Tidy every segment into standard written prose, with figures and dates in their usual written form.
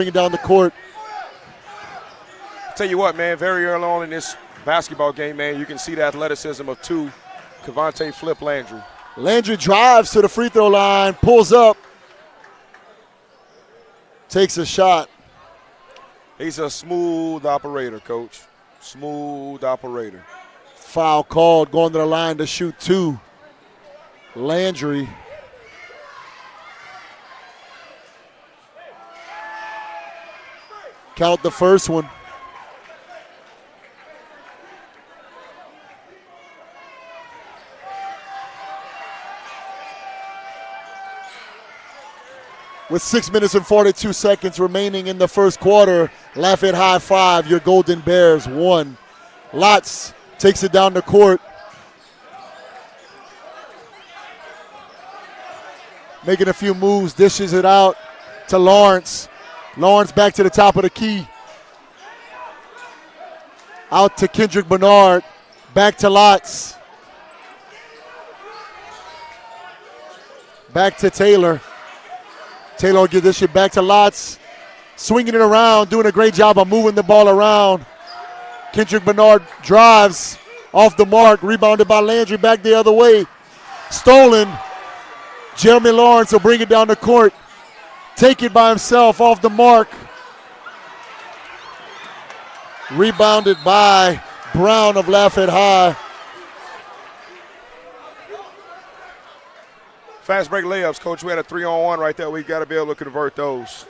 Bringing down the court. Tell you what, man, very early on in this basketball game, man, you can see the athleticism of Cavante Flip Landry. Landry drives to the free throw line, pulls up, takes a shot. He's a smooth operator, Coach. Smooth operator. Foul called, going to the line to shoot two. Landry. Count the first one. With 6 minutes and 42 seconds remaining in the first quarter, Lafayette High 5, your Golden Bears 1. Lots takes it down the court. Making a few moves, dishes it out to Lawrence. Lawrence back to the top of the key. Out to Kendrick Bernard. Back to Lots. Back to Taylor. Taylor will give this shit back to Lots. Swinging it around, doing a great job of moving the ball around. Kendrick Bernard drives off the mark. Rebounded by Landry back the other way. Stolen. Jeremy Lawrence will bring it down the court. Take it by himself off the mark. Rebounded by Brown of Lafayette High. Fast break layups, Coach. We had a 3-on-1 right there. We've got to be able to convert those.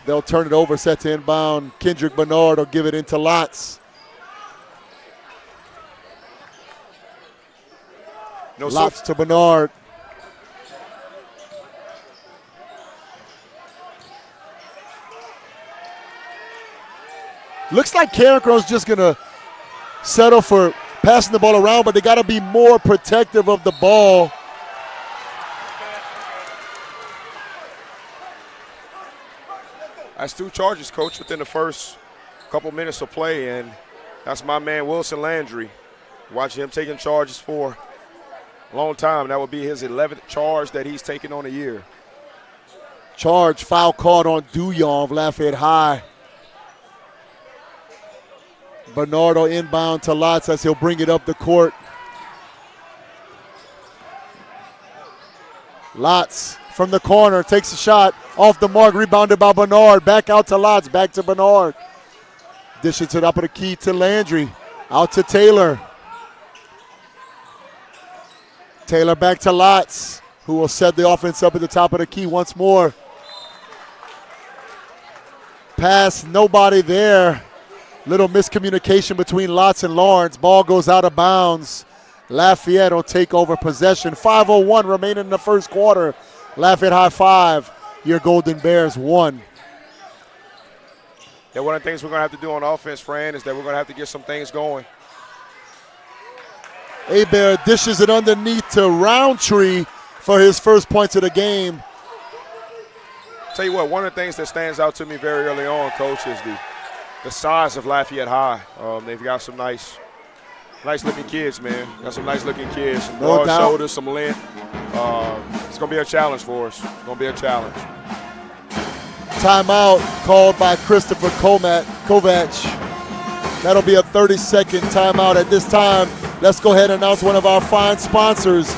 They'll turn it over, set to inbound. Kendrick Bernard will give it into Lots. Lots to Bernard. Looks like Carencro's just going to settle for passing the ball around, but they got to be more protective of the ball. That's 2 charges, Coach, within the first couple minutes of play, and that's my man Wilson Landry. Watching him taking charges for a long time. That would be his 11th charge that he's taken on a year. Charge, foul called on Duyon of Lafayette High. Bernardo inbound to Lots as he'll bring it up the court. Lots from the corner takes a shot off the mark, rebounded by Bernard. Back out to Lots, back to Bernard. Dish it to the top of the key to Landry. Out to Taylor. Taylor back to Lots, who will set the offense up at the top of the key once more. Pass, nobody there. Little miscommunication between Lots and Lawrence. Ball goes out of bounds. Lafayette will take over possession. 5:01 remaining in the first quarter. Lafayette High 5, your Golden Bears 1. Yeah, one of the things we're going to have to do on offense, Fran, is that we're going to have to get some things going. Hebert dishes it underneath to Roundtree for his first points of the game. Tell you what, one of the things that stands out to me very early on, Coach, is the size of Lafayette High. They've got some nice looking kids, man. Got some nice looking kids. Some broad shoulders, some length. It's going to be a challenge for us. It's going to be a challenge. Timeout called by Christopher Kovac. That'll be a 30-second timeout at this time. Let's go ahead and announce one of our fine sponsors.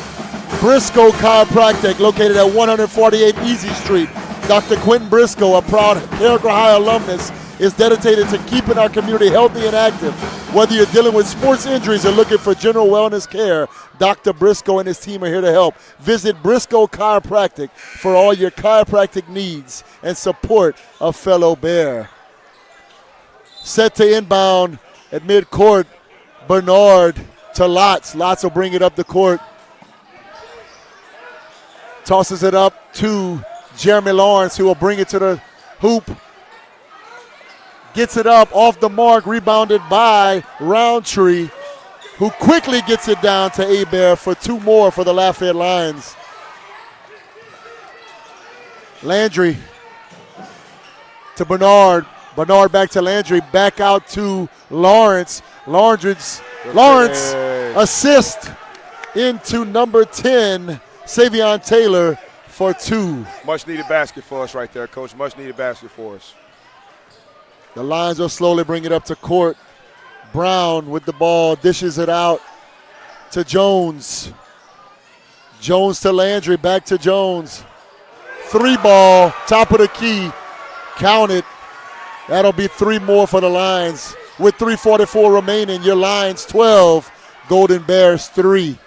Briscoe Chiropractic, located at 148 Easy Street. Dr. Quentin Briscoe, a proud Carencro High alumnus, is dedicated to keeping our community healthy and active. Whether you're dealing with sports injuries or looking for general wellness care, Dr. Briscoe and his team are here to help. Visit Briscoe Chiropractic for all your chiropractic needs and support a fellow Bear. Set to inbound at midcourt, Bernard to Lots. Lots will bring it up the court. Tosses it up to Jeremy Lawrence, who will bring it to the hoop. Gets it up off the mark, rebounded by Roundtree, who quickly gets it down to Hebert for 2 more for the Lafayette Lions. Landry to Bernard. Bernard back to Landry, back out to Lawrence. Lawrence assist into number 10, Savion Taylor, for 2. Much needed basket for us right there, Coach. Much needed basket for us. The Lions will slowly bring it up to court. Brown with the ball, dishes it out to Jones. Jones to Landry, back to Jones. 3 ball, top of the key, counted. That'll be 3 more for the Lions. With 3:44 remaining, your Lions 12, Golden Bears 3.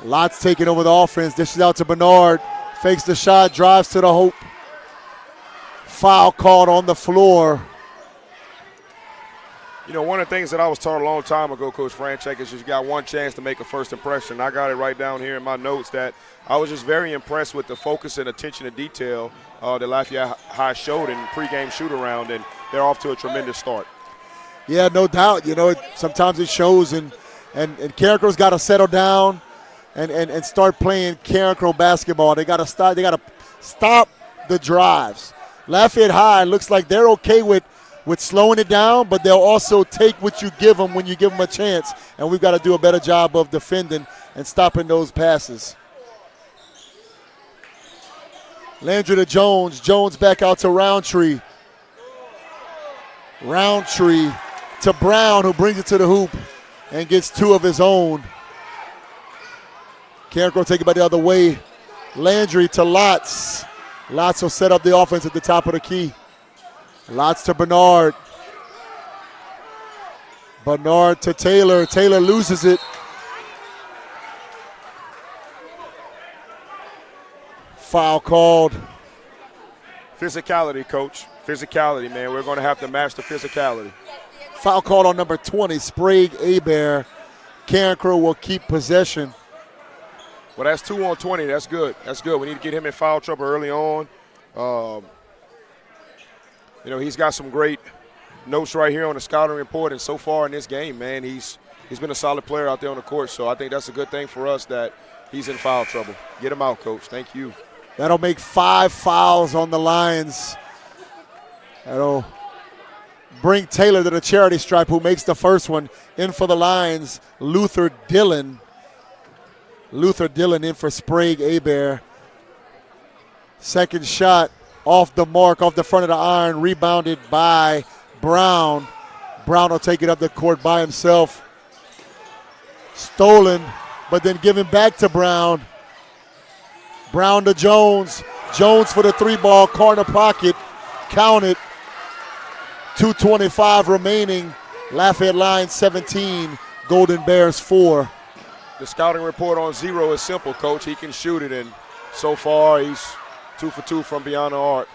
Lots taking over the offense, dishes out to Bernard, fakes the shot, drives to the hoop. Foul called on the floor. You know, one of the things that I was taught a long time ago, Coach Franchek, is you got one chance to make a first impression. I got it right down here in my notes that I was just very impressed with the focus and attention to detail that Lafayette High showed in pregame shoot-around, and they're off to a tremendous start. Yeah, no doubt. You know, sometimes it shows, and Carencro's got to settle down and start playing Carencro basketball. They got to stop. They got to stop the drives. Lafayette High looks like they're okay with slowing it down, but they'll also take what you give them when you give them a chance, and we've got to do a better job of defending and stopping those passes. Landry to Jones. Jones back out to Roundtree. Roundtree to Brown, who brings it to the hoop and gets 2 of his own. Carencro take it by the other way. Landry to Lots. Lots will set up the offense at the top of the key. Lots to Bernard. Bernard to Taylor. Taylor loses it. Foul called. Physicality, Coach. Physicality, man. We're going to have to match the physicality. Foul called on number 20, Sprague Hebert. Carencro will keep possession. Well, that's 2 on 20. That's good. That's good. We need to get him in foul trouble early on. You know, he's got some great notes right here on the scouting report, and so far in this game, man, he's been a solid player out there on the court. So I think that's a good thing for us that he's in foul trouble. Get him out, Coach. Thank you. That'll make 5 fouls on the Lions. That'll bring Taylor to the charity stripe, who makes the first one. In for the Lions, Luther Dillon. Luther Dillon in for Sprague Hebert. Second shot off the mark, off the front of the iron, rebounded by Brown. Brown will take it up the court by himself. Stolen, but then given back to Brown. Brown to Jones. Jones for the 3-ball, corner pocket, counted. 2:25 remaining. Lafayette Lions 17, Golden Bears 4. The scouting report on 0 is simple, Coach. He can shoot it, and so far he's 2 for 2 from beyond the arc.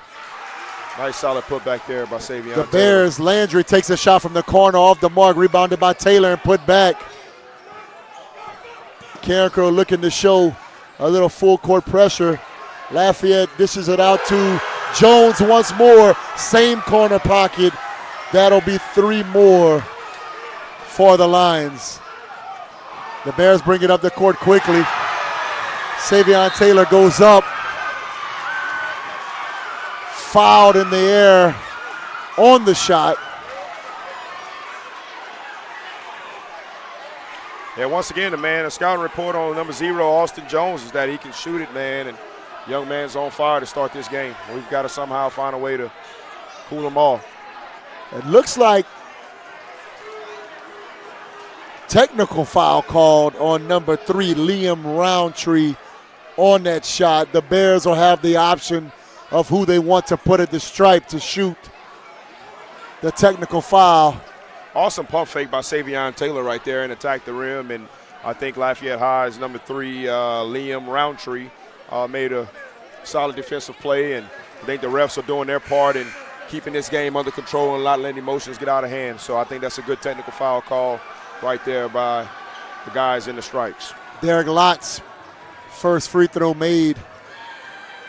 Nice solid putback there by Savion. The Bears, Landry takes a shot from the corner off the mark, rebounded by Taylor and put back. Carencro looking to show a little full court pressure. Lafayette dishes it out to Jones once more. Same corner pocket. That'll be 3 more for the Lions. The Bears bring it up the court quickly. Savion Taylor goes up. Fouled in the air on the shot. Yeah, once again, the scouting report on number 0, Austin Jones, is that he can shoot it, man, and young man's on fire to start this game. We've got to somehow find a way to cool him off. It looks like technical foul called on number 3, Liam Roundtree, on that shot. The Bears will have the option of who they want to put at the stripe to shoot the technical foul. Awesome pump fake by Savion Taylor right there and attack the rim. And I think Lafayette High's number 3, Liam Roundtree, made a solid defensive play. And I think the refs are doing their part in keeping this game under control and not letting emotions get out of hand. So I think that's a good technical foul call right there by the guys in the stripes. Derek Lott's first free throw made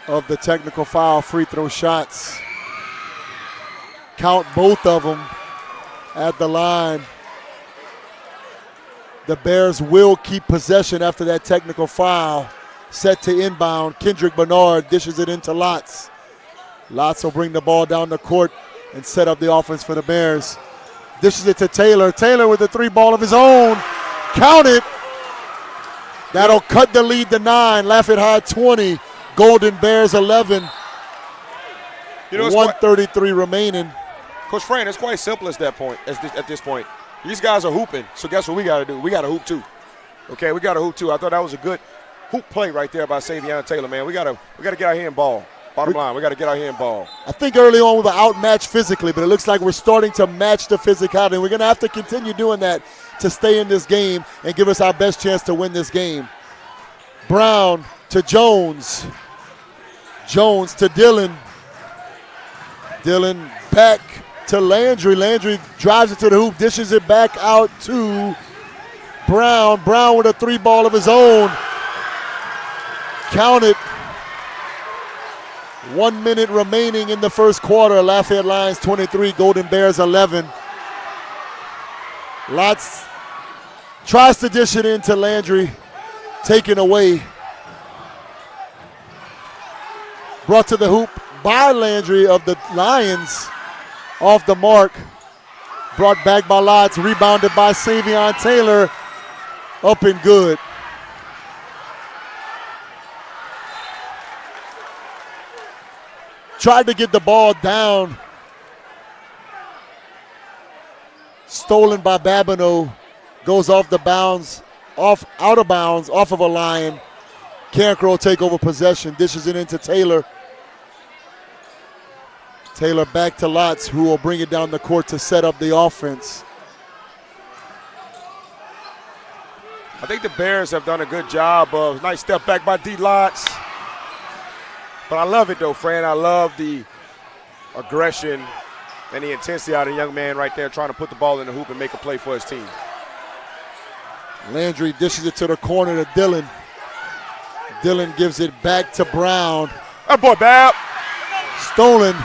of the technical foul free throw shots. Count both of them at the line. The Bears will keep possession after that technical foul. Set to inbound. Kendrick Bernard dishes it into Lots. Lots will bring the ball down the court and set up the offense for the Bears. Dishes it to Taylor. Taylor with a 3-ball of his own. Count it. That'll cut the lead to 9. Lafayette High 20. Golden Bears 11. it's 1:33 remaining. Coach Fran, it's quite simple at this point. These guys are hooping, so guess what we got to do? We got to hoop too. Okay, we got to hoop too. I thought that was a good hoop play right there by Savion Taylor, man. We got to get out here and ball. Bottom line, we got to get out here and ball. I think early on we were outmatched physically, but it looks like we're starting to match the physicality. We're going to have to continue doing that to stay in this game and give us our best chance to win this game. Brown to Jones. Jones to Dillon. Dillon back to Landry. Landry drives it to the hoop, dishes it back out to Brown. Brown with a 3-ball of his own. Counted. 1 minute remaining in the first quarter. Lafayette Lions 23, Golden Bears 11. Lots tries to dish it into Landry. Taken away. Brought to the hoop by Landry of the Lions. Off the mark. Brought back by Lots. Rebounded by Savion Taylor. Up and good. Tried to get the ball down. Stolen by Babineau. Goes off the bounds, out of bounds, off of a Lion. Carencro take over possession, dishes it into Taylor. Taylor back to Lots, who will bring it down the court to set up the offense. I think the Bears have done a good job of nice step back by D. Lots. But I love it, though, Fran. I love the aggression and the intensity out of the young man right there trying to put the ball in the hoop and make a play for his team. Landry dishes it to the corner to Dillon. Dillon gives it back to Brown. That boy, Bab. Stolen.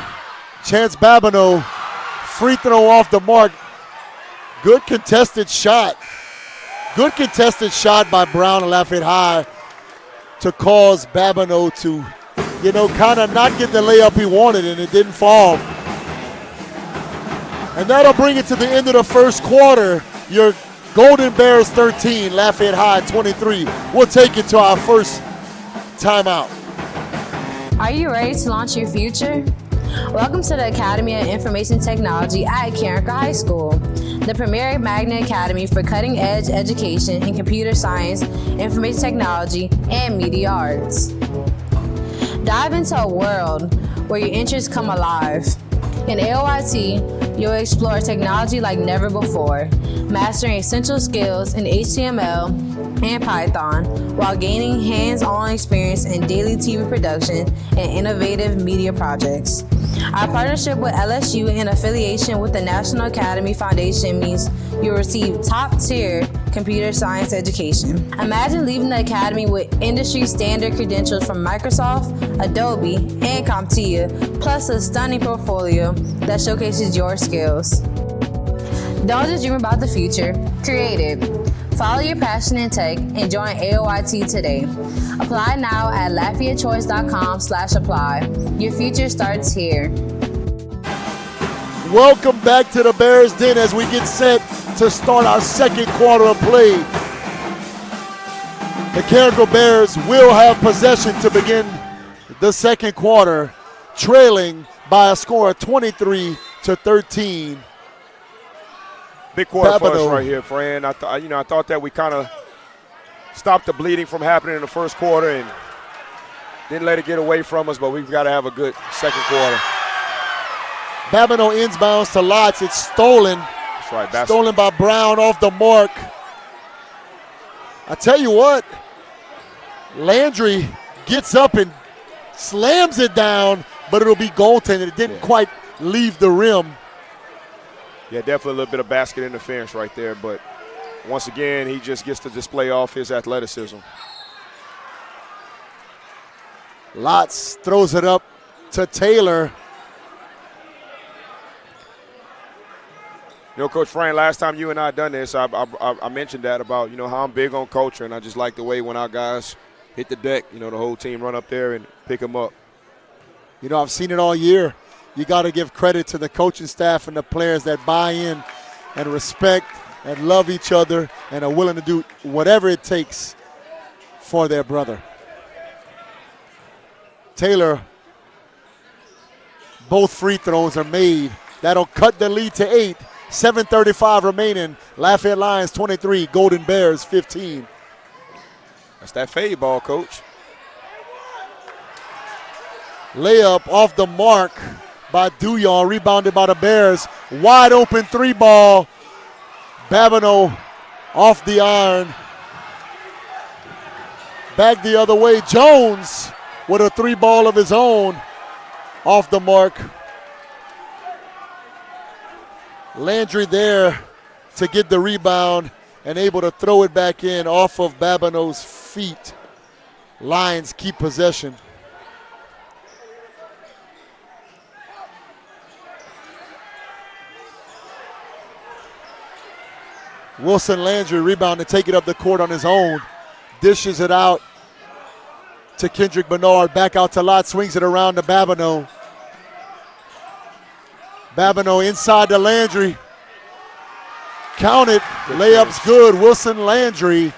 Chance Babineau. Free throw off the mark. Good contested shot. Good contested shot by Brown and Lafayette High to cause Babineau to, kind of not get the layup he wanted, and it didn't fall. And that'll bring it to the end of the first quarter. Your Golden Bears 13, Lafayette High 23. We'll take it to our first timeout. Are you ready to launch your future? Welcome to the Academy of Information Technology at Carencro High School, the premier magnet academy for cutting-edge education in computer science, information technology, and media arts. Dive into a world where your interests come alive. In AOIT, you'll explore technology like never before, mastering essential skills in HTML and Python while gaining hands-on experience in daily TV production and innovative media projects. Our partnership with LSU and affiliation with the National Academy Foundation means you'll receive top-tier computer science education. Imagine leaving the academy with industry-standard credentials from Microsoft, Adobe, and CompTIA, plus a stunning portfolio that showcases your skills. Don't just dream about the future, create it. Follow your passion in tech and join AOIT today. Apply now at LafayetteChoice.com/apply. Your future starts here. Welcome back to the Bears Den as we get set to start our second quarter of play. The Carencro Bears will have possession to begin the second quarter, trailing by a score of 23-13. Big quarter for us Babineau. right here, Fran. I thought that we kind of stopped the bleeding from happening in the first quarter and didn't let it get away from us, but we've got to have a good second quarter. Babineau inbounds to Lots. It's stolen. That's right. Stolen by Brown off the mark. I tell you what, Landry gets up and slams it down, but it'll be goaltended. It didn't quite leave the rim. Yeah, definitely a little bit of basket interference right there, but once again, he just gets to display off his athleticism. Lots throws it up to Taylor. Coach Fran, last time you and I done this, I mentioned that about, how I'm big on culture, and I just like the way when our guys hit the deck, the whole team run up there and pick them up. I've seen it all year. You got to give credit to the coaching staff and the players that buy in and respect and love each other and are willing to do whatever it takes for their brother. Taylor Both free throws are made. That'll cut the lead to 8. 7:35 remaining. Lafayette Lions 23, Golden Bears 15. That's that fade ball, Coach. Layup off the mark by Duyon, rebounded by the Bears. Wide open 3-ball. Babineau off the iron. Back the other way. Jones with a 3-ball of his own off the mark. Landry there to get the rebound and able to throw it back in off of Babineau's feet. Lions keep possession. Wilson Landry rebound to take it up the court on his own. Dishes it out to Kendrick Bernard. Back out to Lott. Swings it around to Babineau. Babineau inside to Landry. Count it. Layup's good. Wilson Landry.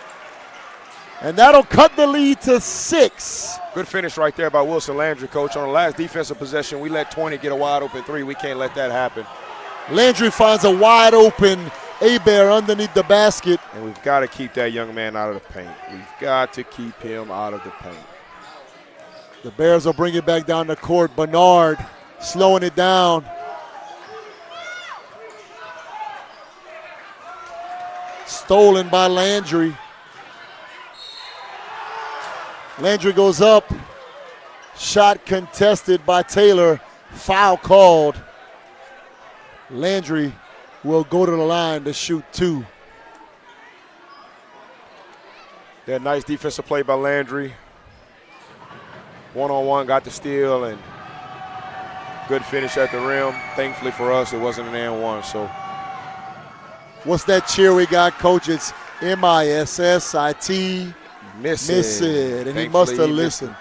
And that'll cut the lead to 6. Good finish right there by Wilson Landry, Coach. On the last defensive possession, we let 20 get a wide open 3. We can't let that happen. Landry finds a wide open Hebert underneath the basket. And we've got to keep that young man out of the paint. We've got to keep him out of the paint. The Bears will bring it back down the court. Bernard slowing it down. Stolen by Landry. Landry goes up. Shot contested by Taylor. Foul called. Landry will go to the line to shoot 2. That nice defensive play by Landry. One-on-one, got the steal, and good finish at the rim. Thankfully for us, it wasn't an and one. So, what's that cheer we got, Coach? It's MISSIT. Miss it. And he must have listened.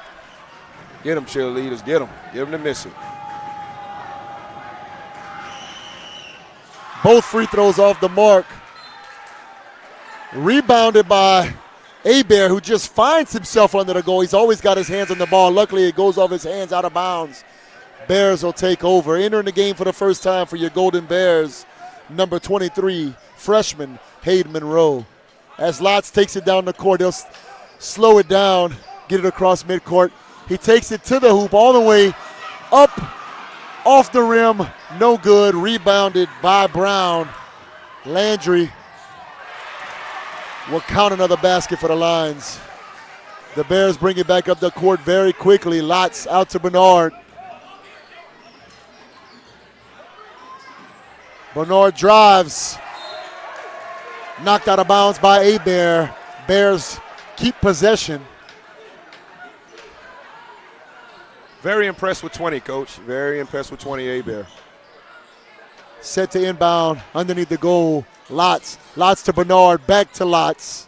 Get them, cheerleaders. Get them. Give them the miss it. Both free throws off the mark. Rebounded by Hebert, who just finds himself under the goal. He's always got his hands on the ball. Luckily, it goes off his hands out of bounds. Bears will take over. Entering the game for the first time for your Golden Bears, number 23, freshman Hayden Monroe. As Lotz takes it down the court, they'll slow it down, get it across midcourt. He takes it to the hoop all the way up, off the rim, no good. Rebounded by Brown. Landry will count another basket for the Lions. The Bears bring it back up the court very quickly. Lotz out to Bernard. Bernard drives. Knocked out of bounds by Hebert. Bears keep possession. Very impressed with 20, Coach. Very impressed with 20, Hebert. Set to inbound underneath the goal. Lotz. Lotz to Bernard. Back to Lotz.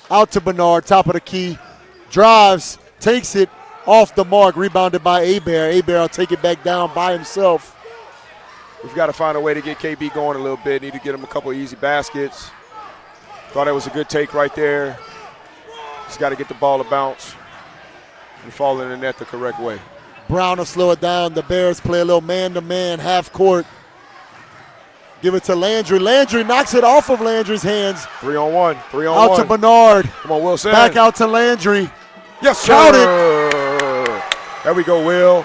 Out to Bernard. Top of the key. Drives. Takes it off the mark. Rebounded by Hebert. Hebert will take it back down by himself. We've got to find a way to get KB going a little bit. Need to get him a couple of easy baskets. Thought that was a good take right there. Just got to get the ball to bounce and fall in the net the correct way. Brown will slow it down. The Bears play a little man-to-man half court. Give it to Landry. Landry knocks it off of Landry's hands. 3-on-1. 3-on-1. Out to Bernard. Come on, Wilson. Back out to Landry. Yes, sir. Count it. There we go, Will.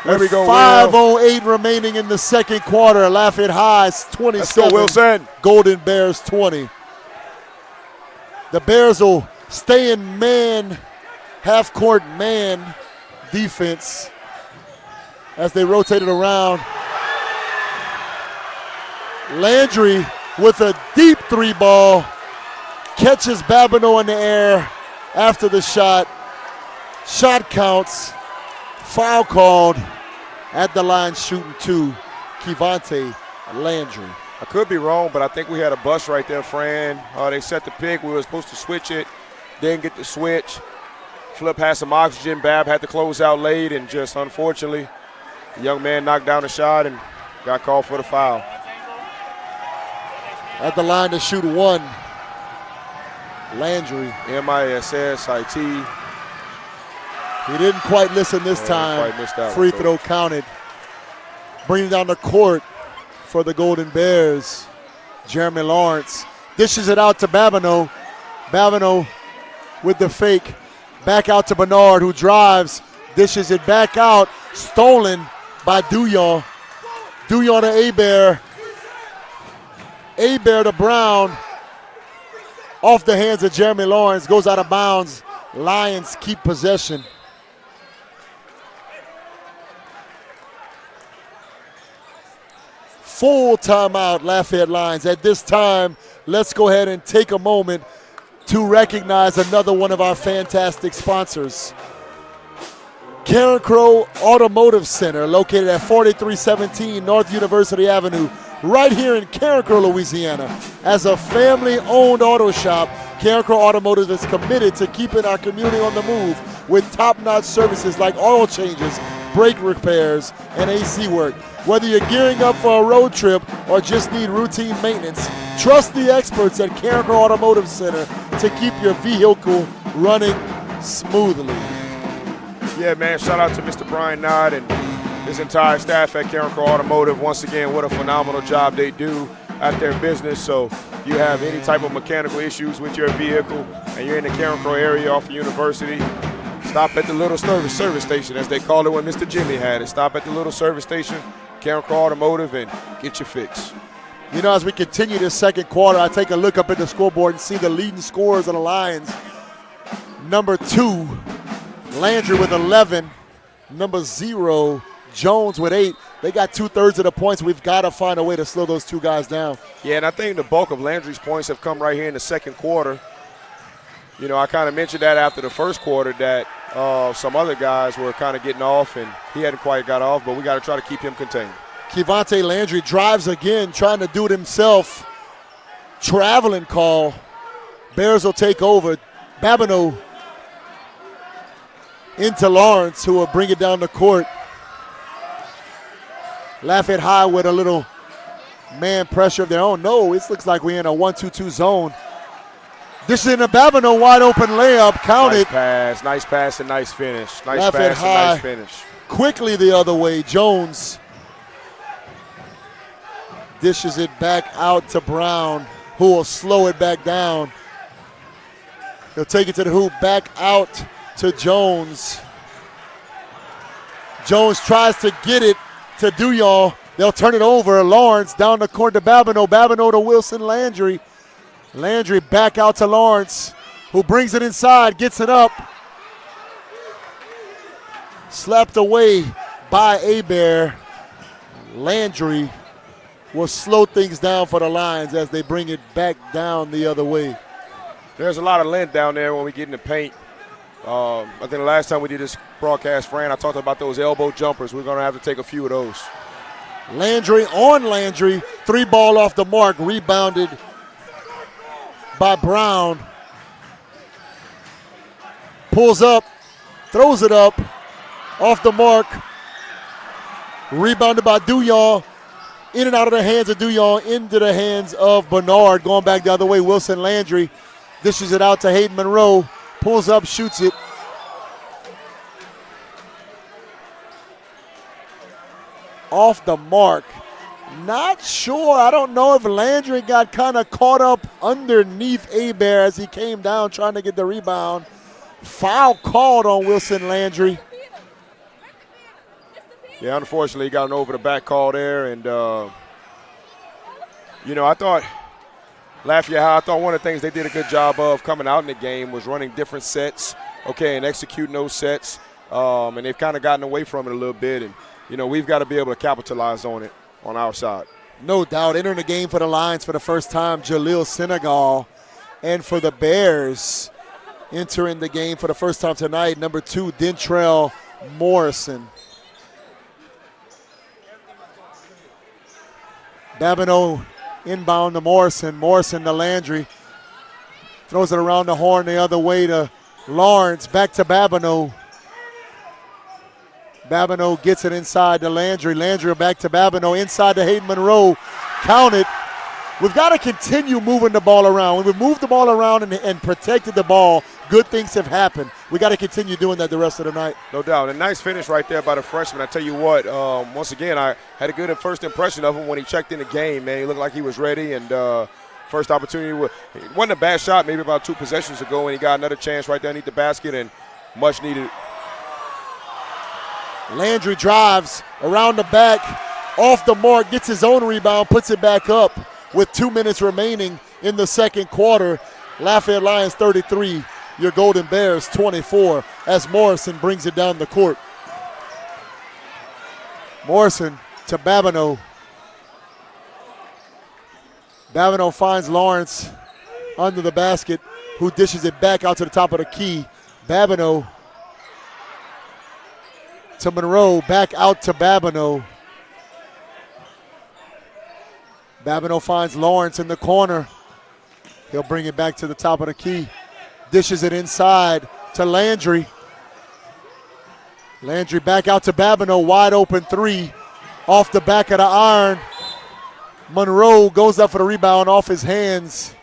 There we go, 5:08 remaining in the second quarter. Lafayette High's 27. Let's go, Wilson. Golden Bears 20. The Bears will stay in man, half-court man defense as they rotate it around. Landry with a deep 3-ball. Catches Babineau in the air after the shot. Shot counts. Foul called at the line, shooting 2. Kevonte Landry. I could be wrong, but I think we had a bust right there, Fran. They set the pick. We were supposed to switch it. Didn't get the switch. Flip had some oxygen. Bab had to close out late, and just unfortunately, the young man knocked down a shot and got called for the foul. At the line to shoot 1. Landry. MISSIT. He didn't quite listen this time. Quite missed that Free one, throw counted. Bringing down the court for the Golden Bears, Jeremy Lawrence. Dishes it out to Babineau. Babineau with the fake. Back out to Bernard, who drives. Dishes it back out. Stolen by Douillon. Douillon to Hebert. Hebert to Brown. Off the hands of Jeremy Lawrence. Goes out of bounds. Lions keep possession. Full timeout, Lafayette Lions. At this time, let's go ahead and take a moment to recognize another one of our fantastic sponsors. Carencro Automotive Center, located at 4317 North University Avenue, right here in Carencro, Louisiana. As a family-owned auto shop, Carencro Automotive is committed to keeping our community on the move with top-notch services like oil changes, brake repairs, and AC work. Whether you're gearing up for a road trip or just need routine maintenance, trust the experts at Carencro Automotive Center to keep your vehicle running smoothly. Yeah, man, shout out to Mr. Brian Nod and his entire staff at Carencro Automotive. Once again, what a phenomenal job they do at their business. So if you have any type of mechanical issues with your vehicle and you're in the Carencro area off of University, stop at the little service station, as they call it when Mr. Jimmy had it. Stop at the little service station, Carencro Automotive, and get your fix. You know, as we continue this second quarter, I take a look up at the scoreboard and see the leading scorers of the Lions. Number 2, Landry with 11. Number 0, Jones with 8. They got 2/3 of the points. We've got to find a way to slow those two guys down. Yeah, and I think the bulk of Landry's points have come right here in the second quarter. You know, I kind of mentioned that after the first quarter that some other guys were kind of getting off, and he hadn't quite got off, but we got to try to keep him contained. Kevontae Landry drives again, trying to do it himself. Traveling call. Bears will take over. Babineau into Lawrence, who will bring it down the court. Lafayette High with a little man pressure of their own. No, it looks like we're in a 1-2-2 zone. This is in a Babineau wide open layup. Counted. Nice pass and nice finish. Nice Lafayette pass High and nice finish. Quickly the other way. Jones dishes it back out to Brown, who will slow it back down. He'll take it to the hoop. Back out to Jones. Jones tries to get it to Douillon. They'll turn it over. Lawrence down the court to Babineau. Babineau to Wilson Landry. Landry back out to Lawrence, who brings it inside, gets it up. Slapped away by Hebert. Landry will slow things down for the Lions as they bring it back down the other way. There's a lot of length down there when we get in the paint. I think the last time we did this broadcast, Fran, I talked about those elbow jumpers. We're going to have to take a few of those. Landry on Landry. 3 ball off the mark. Rebounded by Brown. Pulls up. Throws it up. Off the mark. Rebounded by Douillon. In and out of the hands of Douillon. Into the hands of Bernard. Going back the other way. Wilson Landry dishes it out to Hayden Monroe. Pulls up, shoots it. Off the mark. Not sure. I don't know if Landry got kind of caught up underneath Hebert as he came down trying to get the rebound. Foul called on Wilson Landry. Yeah, unfortunately, he got an over-the-back call there. And, you know, I thought Lafayette High, I thought one of the things they did a good job of coming out in the game was running different sets, okay, and executing those sets. And they've kind of gotten away from it a little bit. And, you know, we've got to be able to capitalize on it on our side. No doubt. Entering the game for the Lions for the first time, Jaleel Senegal. And for the Bears, entering the game for the first time tonight, number 2, Dentrell Morrison. Babineau inbound to Morrison. Morrison to Landry. Throws it around the horn the other way to Lawrence. Back to Babineau. Babineau gets it inside to Landry. Landry back to Babineau. Inside to Hayden Monroe. Counted. We've got to continue moving the ball around. When we've moved the ball around and protected the ball, good things have happened. We got to continue doing that the rest of the night. No doubt. A nice finish right there by the freshman. I tell you what, once again, I had a good first impression of him when he checked in the game, man. He looked like he was ready, and first opportunity, it wasn't a bad shot maybe about 2 possessions ago, and he got another chance right there underneath the basket, and much needed. Landry drives around the back, off the mark, gets his own rebound, puts it back up with 2 minutes remaining in the second quarter. Lafayette Lions 33, your Golden Bears 24, as Morrison brings it down the court. Morrison to Babineau. Babineau finds Lawrence under the basket, who dishes it back out to the top of the key. Babineau to Monroe, back out to Babineau. Babineau finds Lawrence in the corner. He'll bring it back to the top of the key. Dishes it inside to Landry. Landry back out to Babineau, wide open 3 off the back of the iron. Monroe goes up for the rebound off his hands.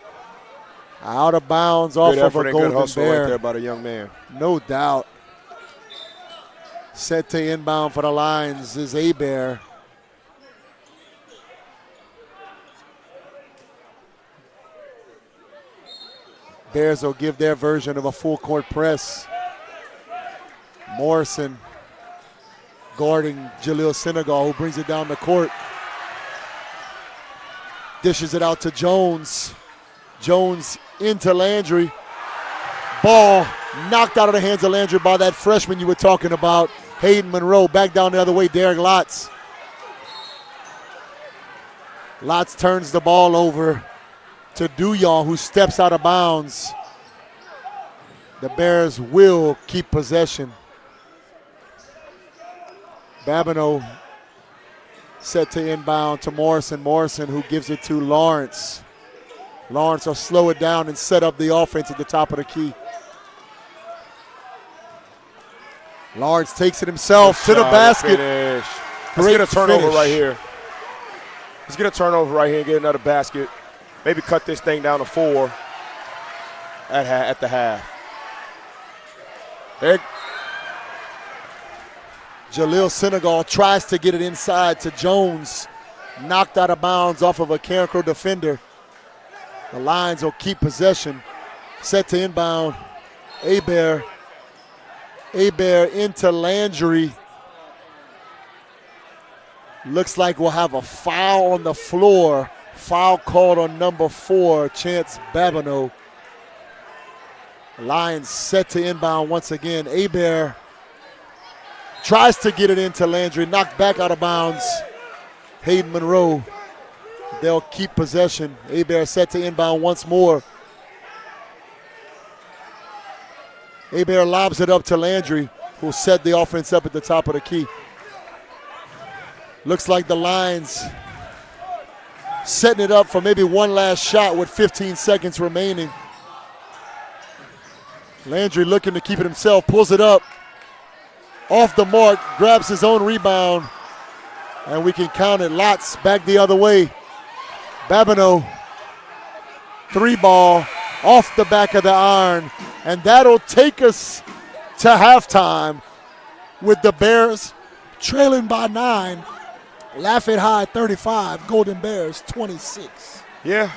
Out of bounds off of a Golden good hustle Bear. right there by the young man. No doubt. Set to inbound for the Lions is Hebert. Bears will give their version of a full court press. Morrison guarding Jaleel Senegal, who brings it down the court. Dishes it out to Jones. Jones into Landry. Ball knocked out of the hands of Landry by that freshman you were talking about, Hayden Monroe. Back down the other way, Derek Lotz. Lotz turns the ball over to Duyon, who steps out of bounds. The Bears will keep possession. Babineau set to inbound to Morrison. Morrison, who gives it to Lawrence. Lawrence will slow it down and set up the offense at the top of the key. Lawrence takes it himself to the basket. Let's get a turnover right here. Let's get a turnover right here and get another basket. Maybe cut this thing down to 4 at the half. There. Jaleel Senegal tries to get it inside to Jones. Knocked out of bounds off of a Carencro defender. The Lions will keep possession. Set to inbound. Hebert. Hebert into Landry. Looks like we'll have a foul on the floor. Foul called on number 4, Chance Babineau. Lions set to inbound once again. Hebert tries to get it into Landry, knocked back out of bounds. Hayden Monroe. They'll keep possession. Hebert set to inbound once more. Hebert lobs it up to Landry, who'll set the offense up at the top of the key. Looks like the Lions setting it up for maybe one last shot with 15 seconds remaining. Landry looking to keep it himself, pulls it up. Off the mark, grabs his own rebound, and we can count it. Lots back the other way. Babineau, 3-ball, off the back of the iron, and that'll take us to halftime with the Bears trailing by 9. Lafayette High 35, Golden Bears 26. Yeah.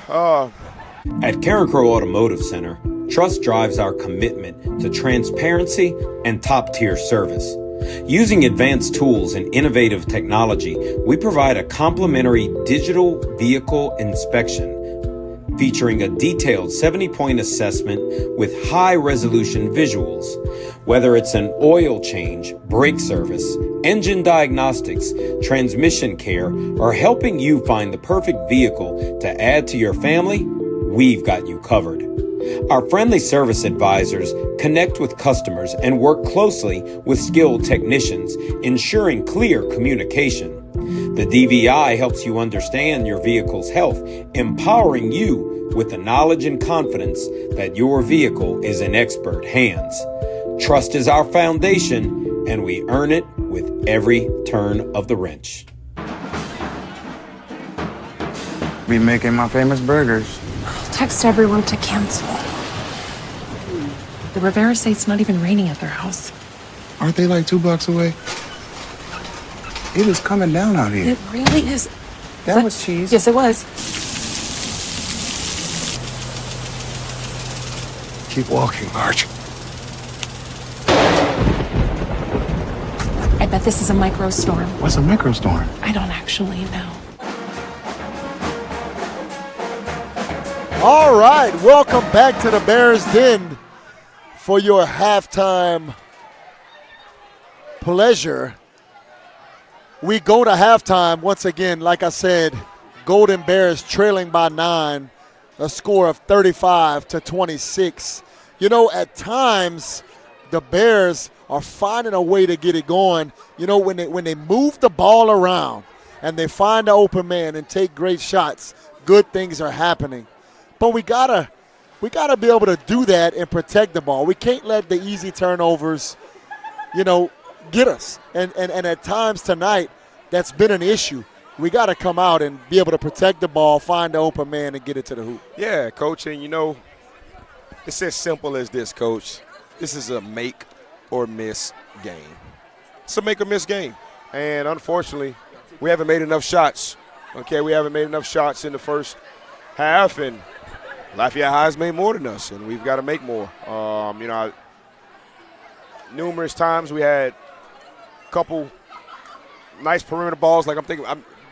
At Carencro Automotive Center, trust drives our commitment to transparency and top-tier service. Using advanced tools and innovative technology, we provide a complimentary digital vehicle inspection featuring a detailed 70-point assessment with high-resolution visuals. Whether it's an oil change, brake service, engine diagnostics, transmission care, or helping you find the perfect vehicle to add to your family, we've got you covered. Our friendly service advisors connect with customers and work closely with skilled technicians, ensuring clear communication. The DVI helps you understand your vehicle's health, empowering you with the knowledge and confidence that your vehicle is in expert hands. Trust is our foundation, and we earn it with every turn of the wrench. Be making my famous burgers. Text everyone to cancel. The Rivera say it's not even raining at their house. Aren't they like 2 blocks away? It is coming down out here. It really is. That was cheese. Yes, it was. Keep walking, Marge. I bet this is a microstorm. What's a microstorm? I don't actually know. All right, welcome back to the Bears Den for your halftime pleasure. We go to halftime once again, like I said, Golden Bears trailing by 9, a score of 35-26. You know, at times the Bears are finding a way to get it going. You know, when they move the ball around and they find an open man and take great shots, good things are happening. But we gotta be able to do that and protect the ball. We can't let the easy turnovers, you know, get us. And at times tonight, that's been an issue. We got to come out and be able to protect the ball, find the open man, and get it to the hoop. Yeah, Coach, and you know, it's as simple as this, Coach. This is a make or miss game. It's a make or miss game. And unfortunately, we haven't made enough shots. Okay, we haven't made enough shots in the first half, and Lafayette High's made more than us, and we've got to make more. You know, numerous times we had a couple nice perimeter balls. Like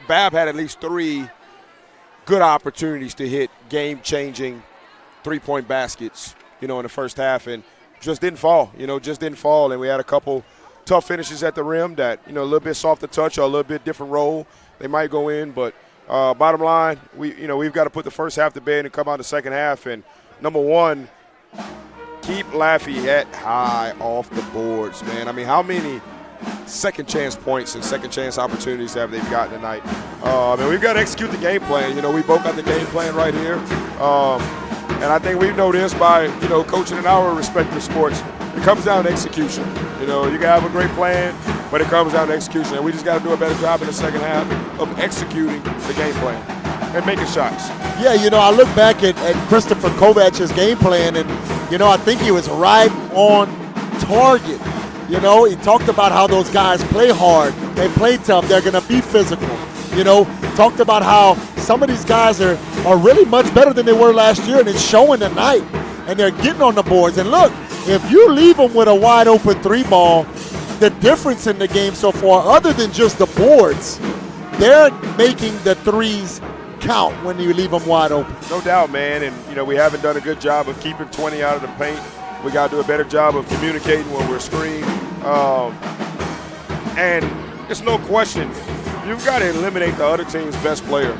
Bab had at least 3 good opportunities to hit game-changing three-point baskets, you know, in the first half, and just didn't fall. You know, just didn't fall. And we had a couple tough finishes at the rim that, you know, a little bit softer touch or a little bit different roll. They might go in, but bottom line, we've got to put the first half to bed and come out the second half. And number one, keep Lafayette High off the boards, man. I mean, how many second chance points and second chance opportunities have they gotten tonight? We've got to execute the game plan. You know, we both got the game plan right here. And I think we know this by, you know, coaching in our respective sports. It comes down to execution. You know, you can have a great plan, but it comes down to execution. And we just got to do a better job in the second half of executing the game plan and making shots. Yeah, you know, I look back at Christopher Kovac's game plan, and, you know, I think he was right on target. You know, he talked about how those guys play hard, they play tough, they're going to be physical. You know, talked about how some of these guys are really much better than they were last year, and it's showing tonight. And they're getting on the boards. And look, if you leave them with a wide open 3 ball, the difference in the game so far, other than just the boards, they're making the threes count when you leave them wide open. No doubt, man. And, you know, we haven't done a good job of keeping 20 out of the paint. We got to do a better job of communicating when we're screened. And it's no question, you've got to eliminate the other team's best player,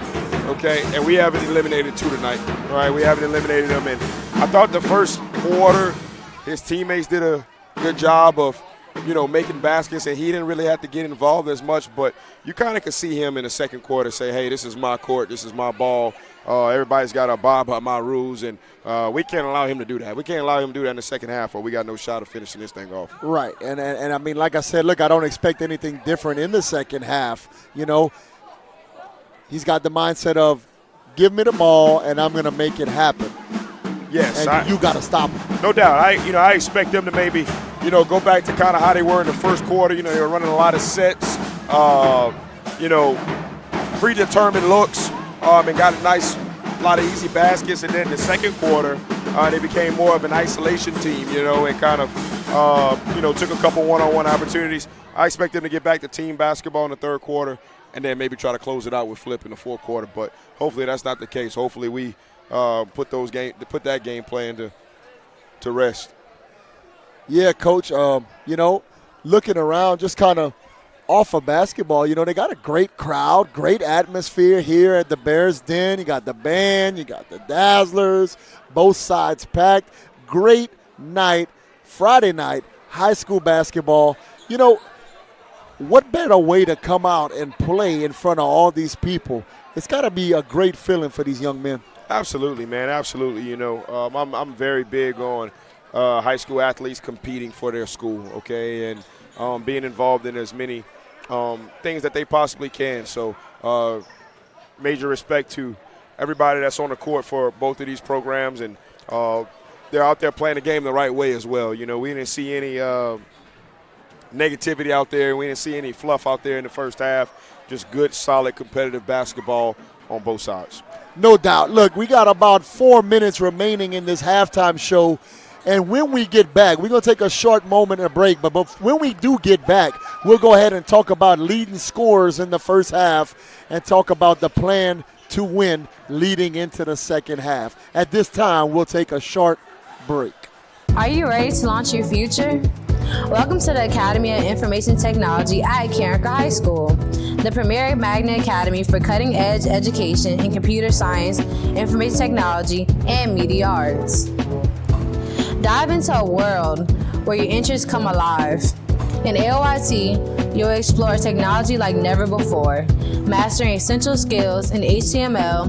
okay? And we haven't eliminated 2 tonight, all right? We haven't eliminated them. And I thought the first quarter, his teammates did a good job of, you know, making baskets, and he didn't really have to get involved as much. But you kind of could see him in the second quarter say, hey, this is my court, this is my ball. Everybody's got to abide by my rules, and we can't allow him to do that. We can't allow him to do that in the second half, or we got no shot of finishing this thing off. Right, and I mean, like I said, look, I don't expect anything different in the second half. You know, he's got the mindset of give me the ball, and I'm going to make it happen. Yes, and you got to stop him. No doubt. I expect them to maybe, you know, go back to kind of how they were in the first quarter. You know, they were running a lot of sets, you know, predetermined looks, and got a lot of easy baskets. And then the second quarter, they became more of an isolation team, you know, and kind of, you know, took a couple one-on-one opportunities. I expect them to get back to team basketball in the third quarter and then maybe try to close it out with Flip in the fourth quarter. But hopefully that's not the case. Hopefully we put that game plan to rest. Yeah, Coach, you know, looking around just kind of off of basketball, you know, they got a great crowd, great atmosphere here at the Bears Den. You got the band, you got the Dazzlers, both sides packed. Great night, Friday night, high school basketball. You know, what better way to come out and play in front of all these people? It's got to be a great feeling for these young men. Absolutely, man, absolutely. You know, I'm very big on high school athletes competing for their school, okay, and being involved in as many things that they possibly can. So major respect to everybody that's on the court for both of these programs. And they're out there playing the game the right way as well. You know, we didn't see any negativity out there. We didn't see any fluff out there in the first half. Just good, solid, competitive basketball on both sides. No doubt. Look, we got about 4 minutes remaining in this halftime show. And when we get back, we're going to take a short moment and a break. But when we do get back, we'll go ahead and talk about leading scores in the first half and talk about the plan to win leading into the second half. At this time, we'll take a short break. Are you ready to launch your future? Welcome to the Academy of Information Technology at Carencro High School, the premier magnet academy for cutting-edge education in computer science, information technology, and media arts. Dive into a world where your interests come alive. In AOIT, you'll explore technology like never before, mastering essential skills in HTML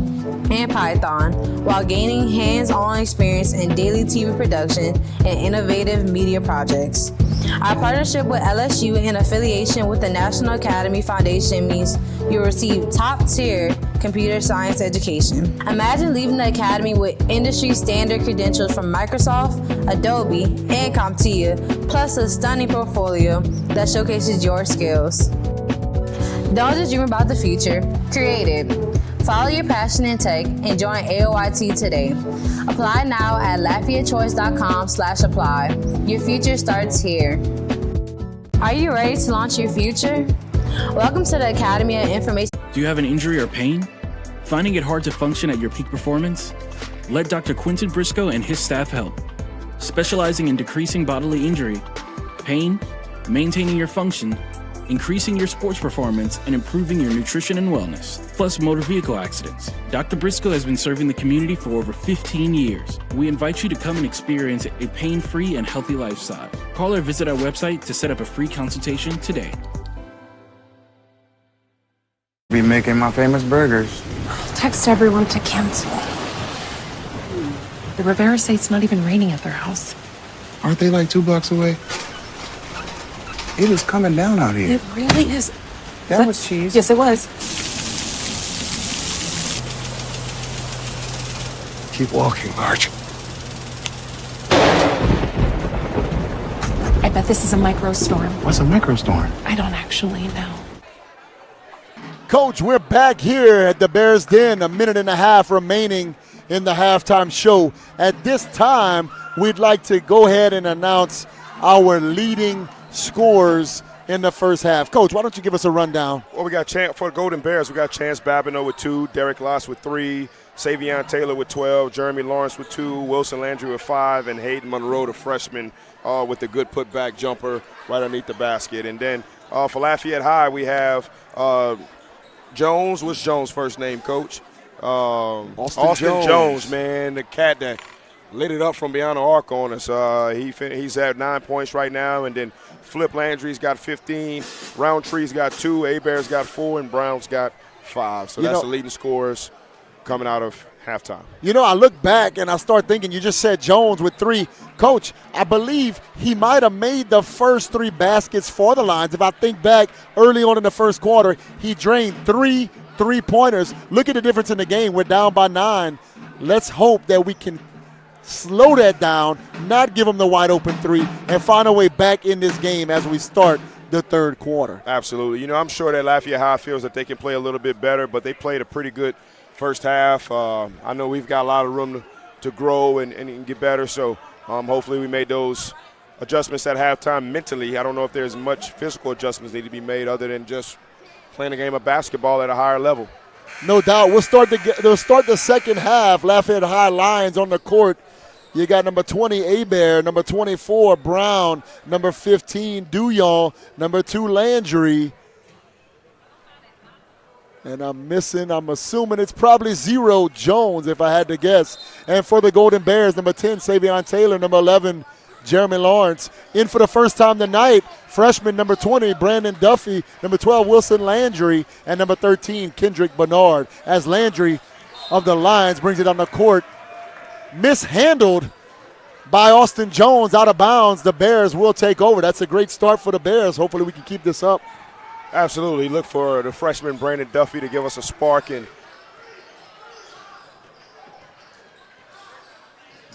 and Python while gaining hands-on experience in daily TV production and innovative media projects. Our partnership with LSU in affiliation with the National Academy Foundation means you'll receive top-tier computer science education. Imagine leaving the academy with industry-standard credentials from Microsoft, Adobe, and CompTIA, plus a stunning portfolio that showcases your skills. Don't just dream about the future, create it. Follow your passion in tech and join AOIT today. Apply now at Lafayettchoice.com/apply. Your future starts here. Are you ready to launch your future? Welcome to the Academy of Information. Do you have an injury or pain? Finding it hard to function at your peak performance? Let Dr. Quentin Briscoe and his staff help. Specializing in decreasing bodily injury, pain, maintaining your function, increasing your sports performance, and improving your nutrition and wellness, plus motor vehicle accidents. Dr. Briscoe has been serving the community for over 15 years. We invite you to come and experience a pain-free and healthy lifestyle. Call or visit our website to set up a free consultation today. Be making my famous burgers. Text everyone to cancel. The Rivera say it's not even raining at their house. Aren't they like 2 blocks away? It is coming down out here. It really is. That was cheese. Yes, it was. Keep walking, Arch. I bet this is a microstorm. What's a microstorm? I don't actually know. Coach, we're back here at the Bears Den, a minute and a half remaining in the halftime show. At this time, we'd like to go ahead and announce our leading scores in the first half. Coach, why don't you give us a rundown? Well, we got for the Golden Bears, we got Chance Babineau with 2, Derek Loss with 3, Savion Taylor with 12, Jeremy Lawrence with 2, Wilson Landry with 5, and Hayden Monroe, the freshman, with a good putback jumper right underneath the basket. And then for Lafayette High, we have Jones. What's Jones' first name, Coach? Austin Jones, man, the cat that lit it up from beyond the arc on us. He's at 9 points right now, and then Flip Landry's got 15, Roundtree's got 2, Abear's got 4, and Brown's got 5. So that's the leading scorers coming out of halftime. You know, I look back and I start thinking, you just said Jones with 3. Coach, I believe he might have made the first 3 baskets for the Lions. If I think back early on in the first quarter, he drained 3 3-pointers. Look at the difference in the game. We're down by 9. Let's hope that we can slow that down, not give them the wide open 3, and find a way back in this game as we start the third quarter. Absolutely. You know, I'm sure that Lafayette High feels that they can play a little bit better, but they played a pretty good first half. I know we've got a lot of room to grow and get better, so hopefully we made those adjustments at halftime mentally. I don't know if there's much physical adjustments need to be made other than just playing a game of basketball at a higher level. No doubt. We'll start the second half. Lafayette High Lions on the court. You got number 20, Abear, number 24, Brown, number 15, Douillon, number 2, Landry. And I'm assuming it's probably 0, Jones, if I had to guess. And for the Golden Bears, number 10, Savion Taylor, number 11, Jeremy Lawrence. In for the first time tonight, freshman number 20, Brandon Duffy, number 12, Wilson Landry, and number 13, Kendrick Bernard. As Landry of the Lions brings it on the court, mishandled by Austin Jones out of bounds. The Bears will take over. That's a great start for the Bears. Hopefully we can keep this up. Absolutely. Look for the freshman Brandon Duffy to give us a spark. And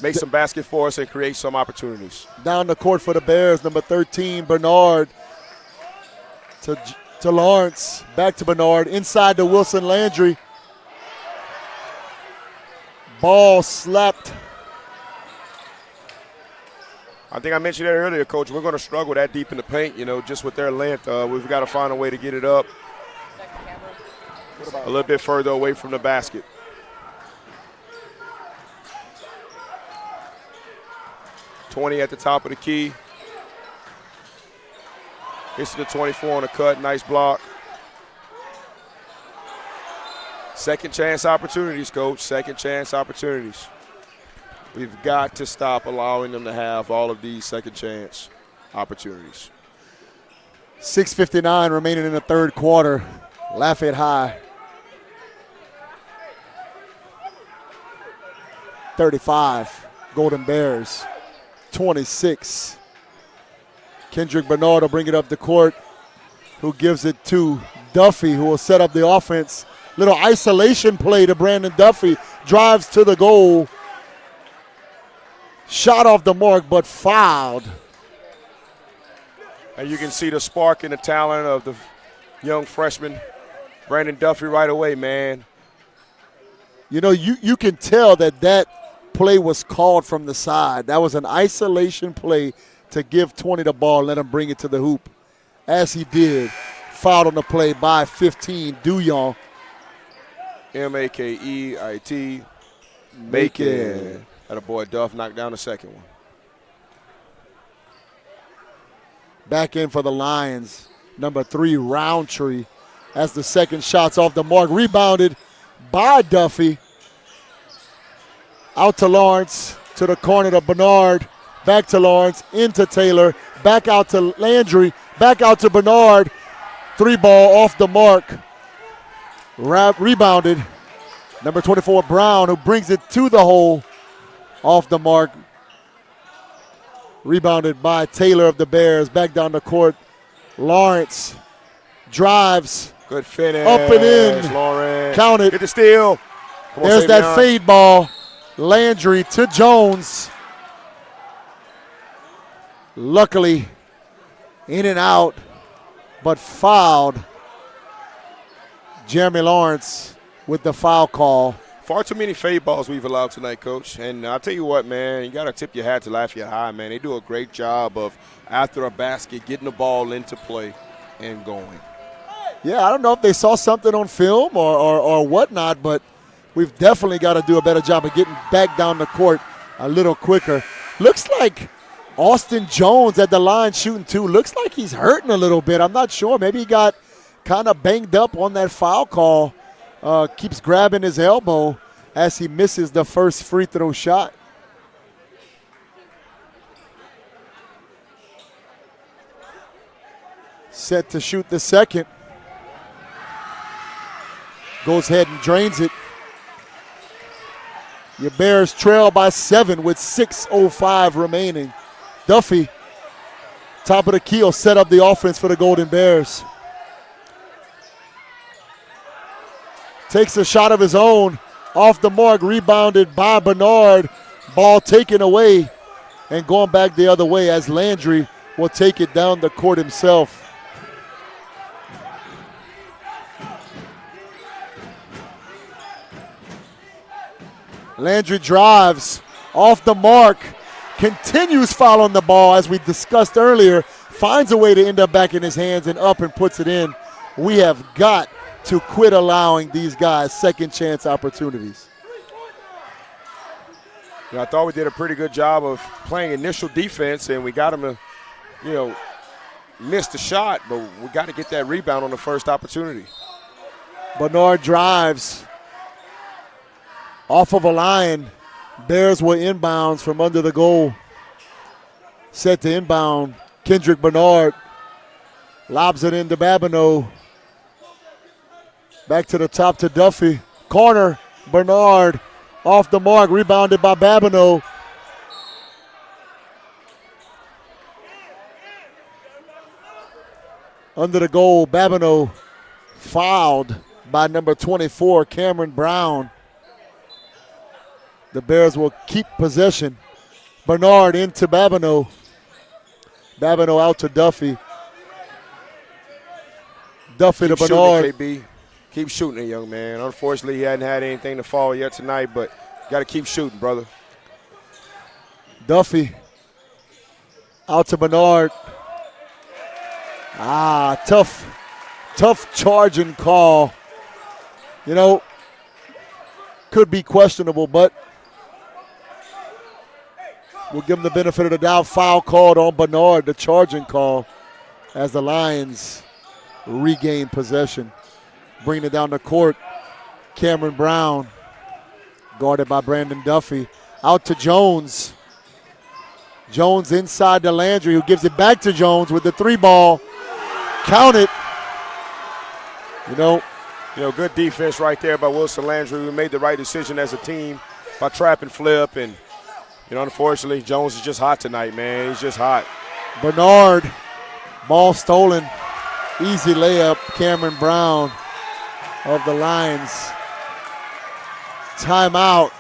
make some basket for us and create some opportunities. Down the court for the Bears, number 13, Bernard to Lawrence. Back to Bernard. Inside to Wilson Landry. Ball slapped. I think I mentioned that earlier, Coach. We're going to struggle that deep in the paint, just with their length. We've got to find a way to get it up a little bit further away from the basket. .20 at the top of the key. This is the 24 on the cut. Nice block. Second chance opportunities, Coach. Second chance opportunities. We've got to stop allowing them to have all of these second chance opportunities. 6:59 remaining in the third quarter. Lafayette High. 35. Golden Bears. 26. Kendrick Bernard will bring it up the court, who gives it to Duffy, who will set up the offense. Little isolation play to Brandon Duffy. Drives to the goal. Shot off the mark, but fouled. And you can see the spark and the talent of the young freshman, Brandon Duffy, right away, man. You can tell that play was called from the side. That was an isolation play to give 20 the ball and let him bring it to the hoop. As he did, fouled on the play by 15, Duyon. M-A-K-E-I-T, Macon. That a boy Duff knocked down the second one. Back in for the Lions, number 3, Roundtree, as the second shot's off the mark. Rebounded by Duffy. Out to Lawrence, to the corner to Bernard. Back to Lawrence, into Taylor. Back out to Landry. Back out to Bernard. 3-ball off the mark. Rebounded. Number 24, Brown, who brings it to the hole. Off the mark. Rebounded by Taylor of the Bears. Back down the court. Lawrence drives. Good finish. Up and in. Lawrence. Count it. Get the steal. Come on, there's that Savion. fade ball. Landry to Jones. Luckily, in and out, but fouled. Jeremy Lawrence with the foul call. Far too many fade balls we've allowed tonight, Coach. And I'll tell you what, man, you got to tip your hat to Lafayette High, man. They do a great job of, after a basket, getting the ball into play and going. Yeah, I don't know if they saw something on film or whatnot, but we've definitely got to do a better job of getting back down the court a little quicker. Looks like Austin Jones at the line shooting 2. Looks like he's hurting a little bit. I'm not sure. Maybe he got kind of banged up on that foul call. Keeps grabbing his elbow as he misses the first free throw shot. Set to shoot the second. Goes ahead and drains it. Your Bears trail by 7 with 6:05 remaining. Duffy, top of the key, will set up the offense for the Golden Bears. Takes a shot of his own. Off the mark, rebounded by Bernard. Ball taken away and going back the other way as Landry will take it down the court himself. Landry drives off the mark, continues following the ball as we discussed earlier, finds a way to end up back in his hands and up and puts it in. We have got to quit allowing these guys second chance opportunities. I thought we did a pretty good job of playing initial defense, and we got them to, miss the shot, but we got to get that rebound on the first opportunity. Bernard drives off of a line. Bears were inbounds from under the goal. Set to inbound. Kendrick Bernard lobs it into Babineau. Back to the top to Duffy. Corner, Bernard off the mark, rebounded by Babineau. Under the goal, Babineau fouled by number 24, Cameron Brown. The Bears will keep possession. Bernard into Babineau. Babineau out to Duffy. Duffy to Bernard. KB. Keep shooting it, young man. Unfortunately, he hadn't had anything to fall yet tonight, but got to keep shooting, brother. Duffy out to Bernard. Tough charging call. Could be questionable, but we'll give him the benefit of the doubt. Foul called on Bernard, the charging call, as the Lions regain possession. Bringing it down the court. Cameron Brown, guarded by Brandon Duffy. Out to Jones. Jones inside to Landry, who gives it back to Jones with the 3-ball. Count it. Good defense right there by Wilson Landry. We made the right decision as a team by trap and flip. And, unfortunately, Jones is just hot tonight, man. He's just hot. Bernard, ball stolen. Easy layup. Cameron Brown of the Lions. Timeout.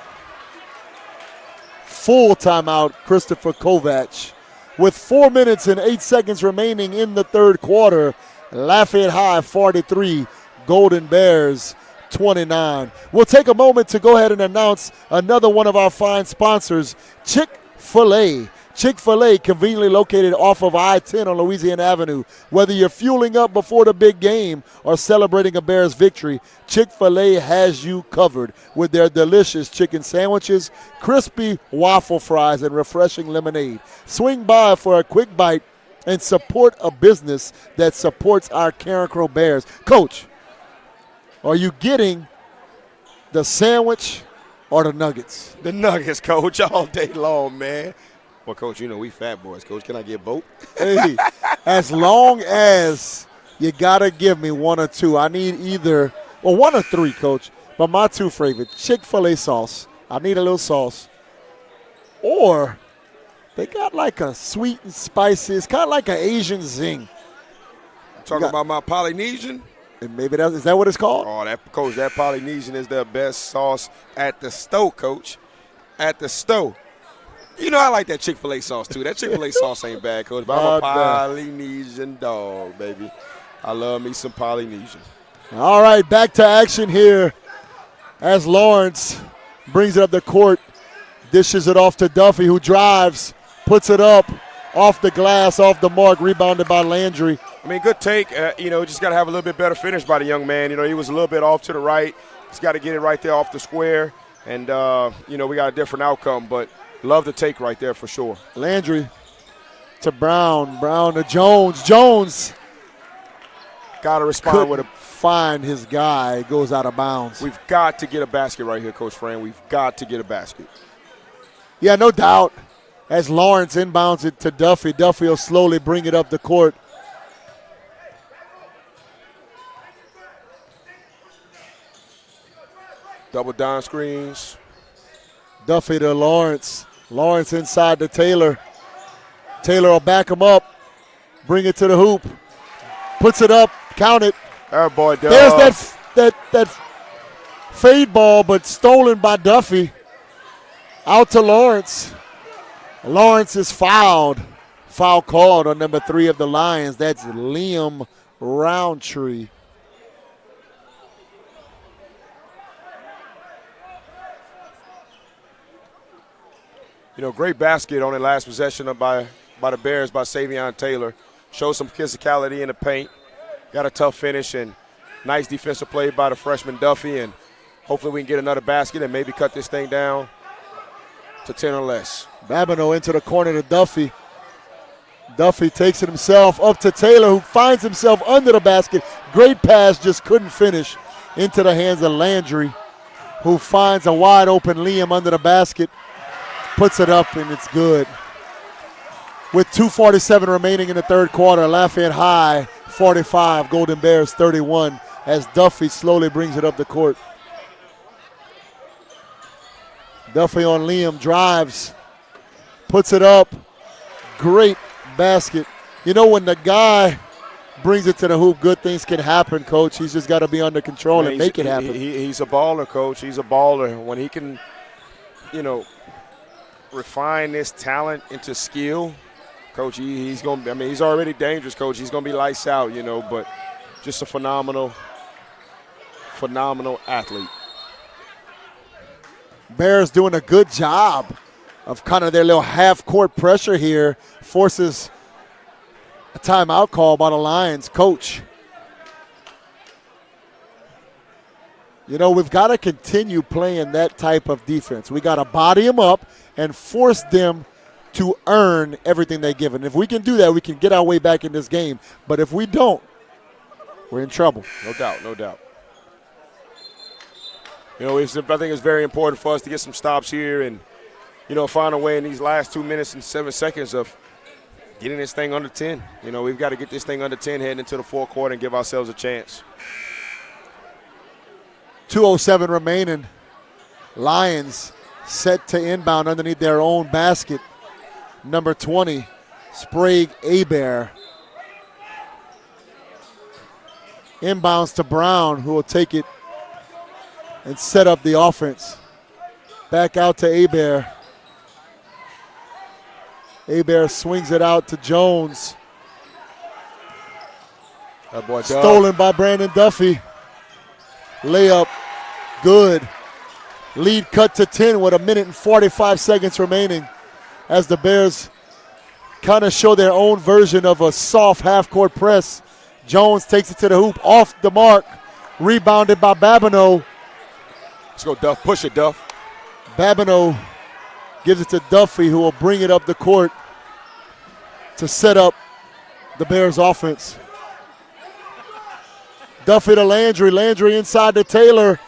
Full timeout, Christopher Kovac. With 4 minutes and 8 seconds remaining in the third quarter, Lafayette High 43, Golden Bears 29. We'll take a moment to go ahead and announce another one of our fine sponsors, Chick-fil-A. Chick-fil-A, conveniently located off of I-10 on Louisiana Avenue. Whether you're fueling up before the big game or celebrating a Bears victory, Chick-fil-A has you covered with their delicious chicken sandwiches, crispy waffle fries, and refreshing lemonade. Swing by for a quick bite and support a business that supports our Carencro Bears. Coach, are you getting the sandwich or the nuggets? The nuggets, Coach, all day long, man. Well, Coach, we fat boys. Coach, can I get both? Hey, as long as you got to give me one or two. I need either, one or three, Coach. But my two favorite, Chick-fil-A sauce. I need a little sauce. Or they got like a sweet and spicy. It's kind of like an Asian zing. Talking about my Polynesian? And maybe is that what it's called? Oh, that Polynesian is the best sauce at the stove, Coach. At the stove. I like that Chick-fil-A sauce, too. That Chick-fil-A sauce ain't bad, Coach. But I'm a Polynesian dog, baby. I love me some Polynesian. All right, back to action here as Lawrence brings it up the court, dishes it off to Duffy, who drives, puts it up, off the glass, off the mark, rebounded by Landry. Good take. Just got to have a little bit better finish by the young man. He was a little bit off to the right. He's got to get it right there off the square. And, we got a different outcome, but love the take right there for sure. Landry to Brown. Brown to Jones. Jones got to respond with a find his guy. Goes out of bounds. We've got to get a basket right here, Coach Fran. We've got to get a basket. Yeah, no doubt. As Lawrence inbounds it to Duffy, Duffy will slowly bring it up the court. Double down screens. Duffy to Lawrence. Lawrence inside to Taylor. Taylor will back him up. Bring it to the hoop. Puts it up. Count it. Oh, boy, Doug. There's that fade ball, but stolen by Duffy. Out to Lawrence. Lawrence is fouled. Foul called on number 3 of the Lions. That's Liam Roundtree. Great basket on the last possession by the Bears by Savion Taylor. Showed some physicality in the paint. Got a tough finish and nice defensive play by the freshman Duffy. And hopefully we can get another basket and maybe cut this thing down to 10 or less. Babineau into the corner to Duffy. Duffy takes it himself up to Taylor, who finds himself under the basket. Great pass, just couldn't finish into the hands of Landry, who finds a wide open Liam under the basket. Puts it up, and it's good. With 2:47 remaining in the third quarter, Lafayette High 45, Golden Bears 31, as Duffy slowly brings it up the court. Duffy on Liam, drives, puts it up. Great basket. When the guy brings it to the hoop, good things can happen, Coach. He's just got to be under control and make it happen. He's a baller, Coach. He's a baller. When he can refine this talent into skill, Coach, he's going to, he's already dangerous, Coach. He's going to be lights out, but just a phenomenal athlete. Bears doing a good job of kind of their little half-court pressure here. Forces a timeout call by the Lions coach. We've got to continue playing that type of defense. We got to body them up and force them to earn everything they give. And if we can do that, we can get our way back in this game. But if we don't, we're in trouble. No doubt, no doubt. I think it's very important for us to get some stops here and, find a way in these last 2 minutes and 7 seconds of getting this thing under 10. We've got to get this thing under 10 heading into the fourth quarter and give ourselves a chance. 2:07 remaining. Lions set to inbound underneath their own basket. Number 20, Sprague Abear. Inbounds to Brown, who will take it and set up the offense. Back out to Abear. Abear swings it out to Jones. That boy Stolen by Brandon Duffy. Layup, good. Lead cut to 10 with 1:45 seconds remaining as the Bears kind of show their own version of a soft half-court press. Jones takes it to the hoop, off the mark, rebounded by Babineau. Let's go, Duff. Push it, Duff. Babineau gives it to Duffy, who will bring it up the court to set up the Bears offense. Duffy to Landry. Landry inside to Taylor.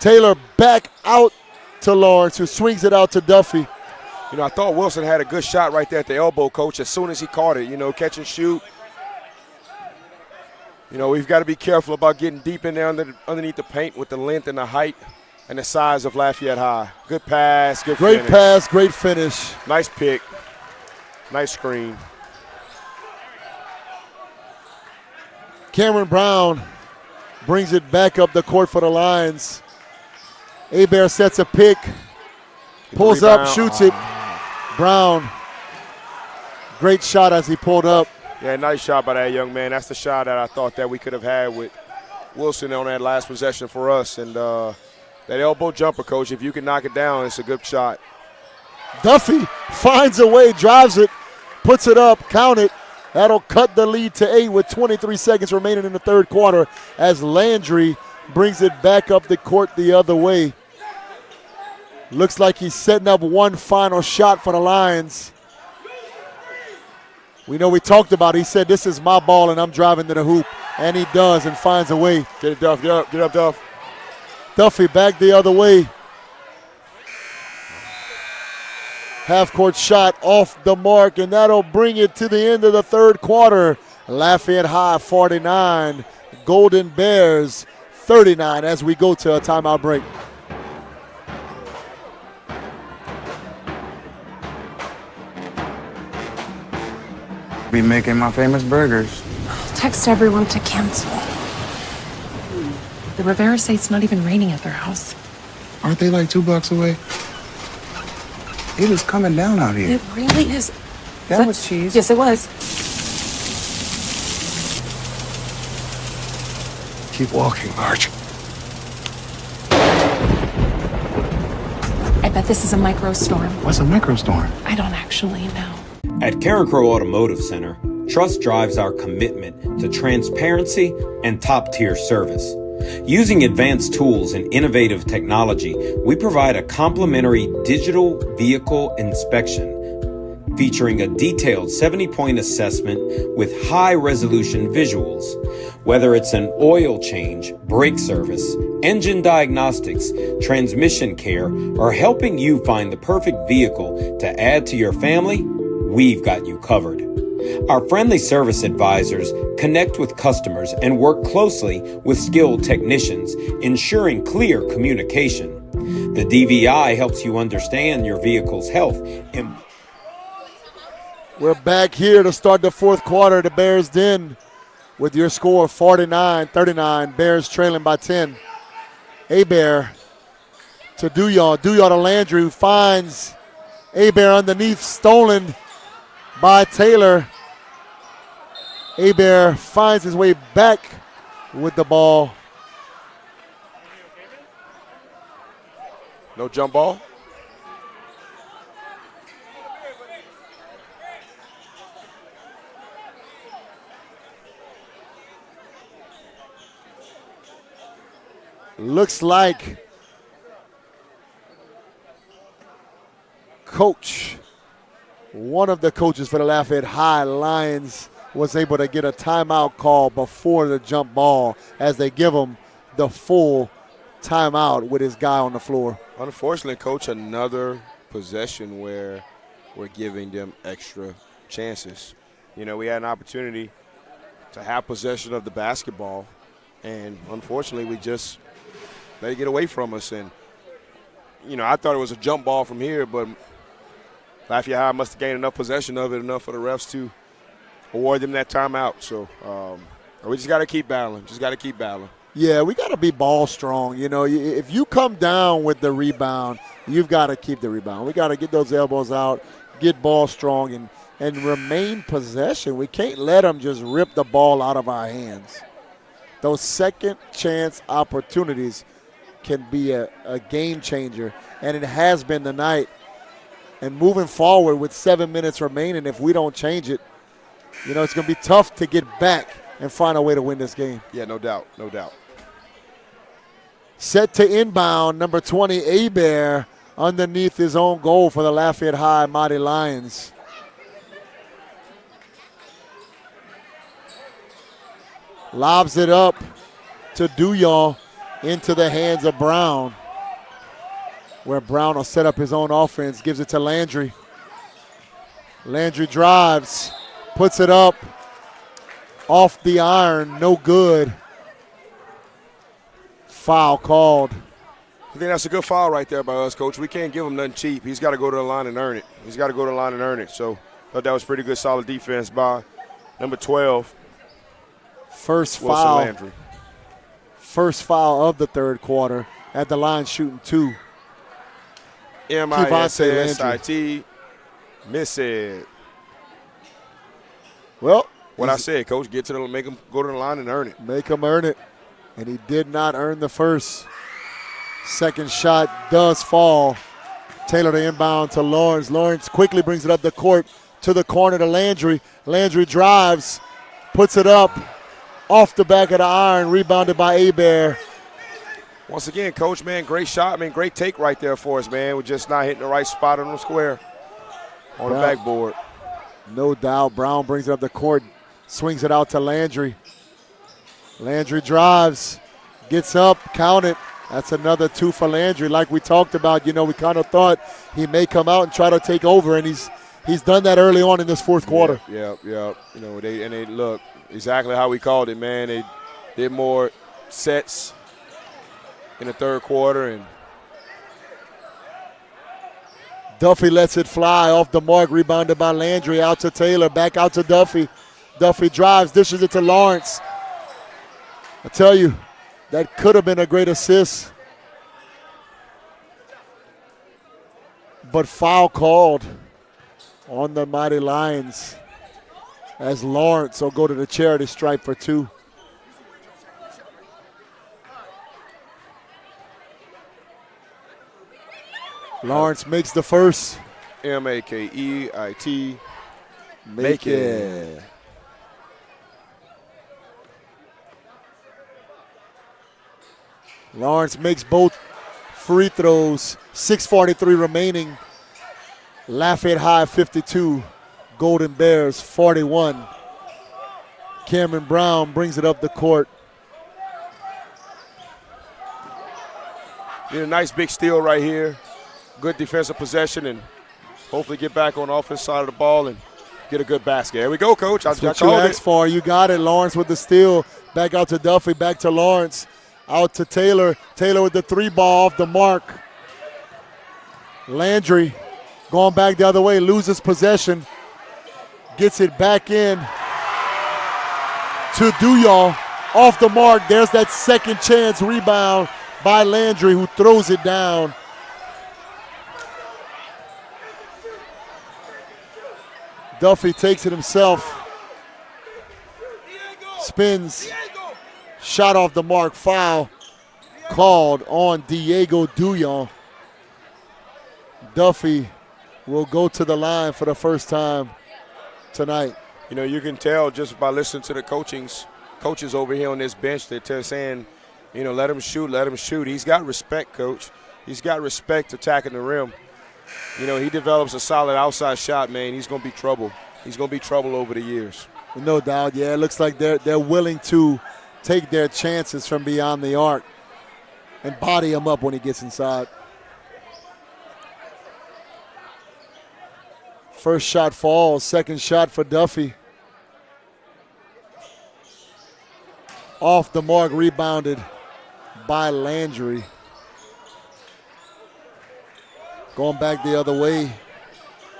Taylor back out to Lawrence, who swings it out to Duffy. I thought Wilson had a good shot right there at the elbow, Coach, as soon as he caught it. Catch and shoot. We've got to be careful about getting deep in there underneath the paint with the length and the height and the size of Lafayette High. Good pass, good finish. Great pass, great finish. Nice pick. Nice screen. Cameron Brown brings it back up the court for the Lions. Abear sets a pick, pulls up, shoots it. Brown, great shot as he pulled up. Yeah, nice shot by that young man. That's the shot that I thought that we could have had with Wilson on that last possession for us. And that elbow jumper, Coach, if you can knock it down, it's a good shot. Duffy finds a way, drives it, puts it up, count it. That'll cut the lead to 8 with 23 seconds remaining in the third quarter as Landry brings it back up the court the other way. Looks like he's setting up one final shot for the Lions. We talked about it. He said, this is my ball and I'm driving to the hoop. And he does and finds a way. Get it, Duff. Get up, Duff. Duffy back the other way. Half-court shot off the mark, and that'll bring it to the end of the third quarter. Lafayette High 49, Golden Bears 39 as we go to a timeout break. Be making my famous burgers. Text everyone to cancel. The Rivera say it's not even raining at their house. Aren't they like 2 blocks away? It is coming down out here. It really is. That was cheese. Yes, it was. Keep walking, Marge. I bet this is a microstorm. What's a microstorm? I don't actually know. At Carencro Automotive Center, trust drives our commitment to transparency and top-tier service. Using advanced tools and innovative technology, we provide a complimentary digital vehicle inspection featuring a detailed 70-point assessment with high-resolution visuals. Whether it's an oil change, brake service, engine diagnostics, transmission care, or helping you find the perfect vehicle to add to your family, we've got you covered. Our friendly service advisors connect with customers and work closely with skilled technicians, ensuring clear communication. The DVI helps you understand your vehicle's health. We're back here to start the fourth quarter. The Bears Den with your score 49-39. Bears trailing by 10. Abear to to Duyaw. Duyaw to Landry, who finds Abear underneath, stolen by Taylor. Abear finds his way back with the ball. No jump ball. Looks like one of the coaches for the Lafayette High Lions was able to get a timeout call before the jump ball as they give him the full timeout with his guy on the floor. Unfortunately, Coach, another possession where we're giving them extra chances. You know, we had an opportunity to have possession of the basketball, and unfortunately we just let it get away from us. And, you know, I thought it was a jump ball from here, but Lafayette High must have gained enough possession of it, enough for the refs to award them that timeout. So we just got to keep battling. Yeah, we got to be ball strong. You know, if you come down with the rebound, you've got to keep the rebound. We got to get those elbows out, get ball strong, and remain possession. We can't let them just rip the ball out of our hands. Those second chance opportunities can be a game changer, and it has been tonight. And moving forward with 7 minutes remaining, if we don't change it, you know, it's going to be tough to get back and find a way to win this game. Yeah, no doubt. Set to inbound, number 20, Abear, underneath his own goal for the Lafayette High Mighty Lions. Lobs it up to Duyaw into the hands of Brown, where Brown will set up his own offense, gives it to Landry. Landry drives, puts it up, off the iron, no good. Foul called. I think that's a good foul right there by us, Coach. We can't give him nothing cheap. He's got to go to the line and earn it. So I thought that was pretty good, solid defense by number 12. First Wilson foul. Landry. First foul of the third quarter at the line, shooting 2. MISSIT. Miss it. Well, what I said, Coach, make him go to the line and earn it. Make him earn it. And he did not earn the first. Second shot does fall. Taylor to inbound to Lawrence. Lawrence quickly brings it up the court to the corner to Landry. Landry drives, puts it up off the back of the iron, rebounded by Abear. Once again, Coach, man, great shot. Great take right there for us, man. We're just not hitting the right spot on the square on the backboard. No doubt. Brown brings it up the court, swings it out to Landry. Landry drives, gets up, count it. That's another 2 for Landry. Like we talked about, you know, we kind of thought he may come out and try to take over, and he's done that early on in this fourth quarter. Yeah. You know, they look exactly how we called it, man. They did more sets in the third quarter, and Duffy lets it fly off the mark, rebounded by Landry, out to Taylor, back out to Duffy. Duffy drives, dishes it to Lawrence. I tell you, that could have been a great assist. But foul called on the Mighty Lions as Lawrence will go to the charity stripe for 2. Lawrence makes the first. MAKEIT. Make it. Lawrence makes both free throws. 6:43 remaining. Lafayette High 52. Golden Bears 41. Cameron Brown brings it up the court. Did a nice big steal right here. Good defensive possession, and hopefully get back on the offense side of the ball and get a good basket. There we go, Coach. That's what you asked for. You got it. Lawrence with the steal. Back out to Duffy. Back to Lawrence. Out to Taylor. Taylor with the 3 ball off the mark. Landry going back the other way. Loses possession. Gets it back in to Duyaw. Off the mark. There's that second chance rebound by Landry, who throws it down Duffy takes it himself. Spins. Shot off the mark. Foul called on Diego Duyon. Duffy will go to the line for the first time tonight. You know, you can tell just by listening to the coaches over here on this bench that they're saying, you know, let him shoot, let him shoot. He's got respect, coach. He's got respect attacking the rim. You know, he develops a solid outside shot, man. He's going to be trouble. He's going to be trouble over the years. No doubt, yeah. It looks like they're willing to take their chances from beyond the arc and body him up when he gets inside. First shot falls, second shot for Duffy. Off the mark, rebounded by Landry. Going back the other way,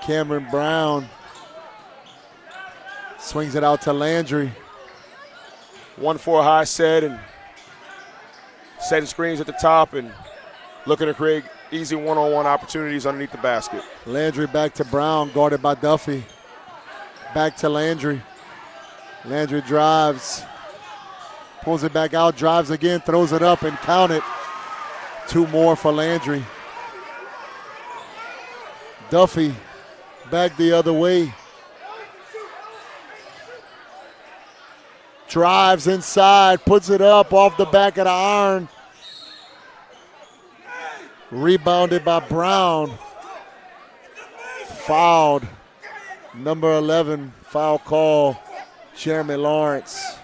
Cameron Brown swings it out to Landry. 1-4 high set and setting screens at the top and looking to create easy one-on-one opportunities underneath the basket. Landry back to Brown, guarded by Duffy. Back to Landry. Landry drives, pulls it back out, drives again, throws it up and count it. 2 more for Landry. Duffy back the other way. Drives inside, puts it up off the back of the iron. Rebounded by Brown. Fouled. Number 11, foul call, Jeremy Lawrence.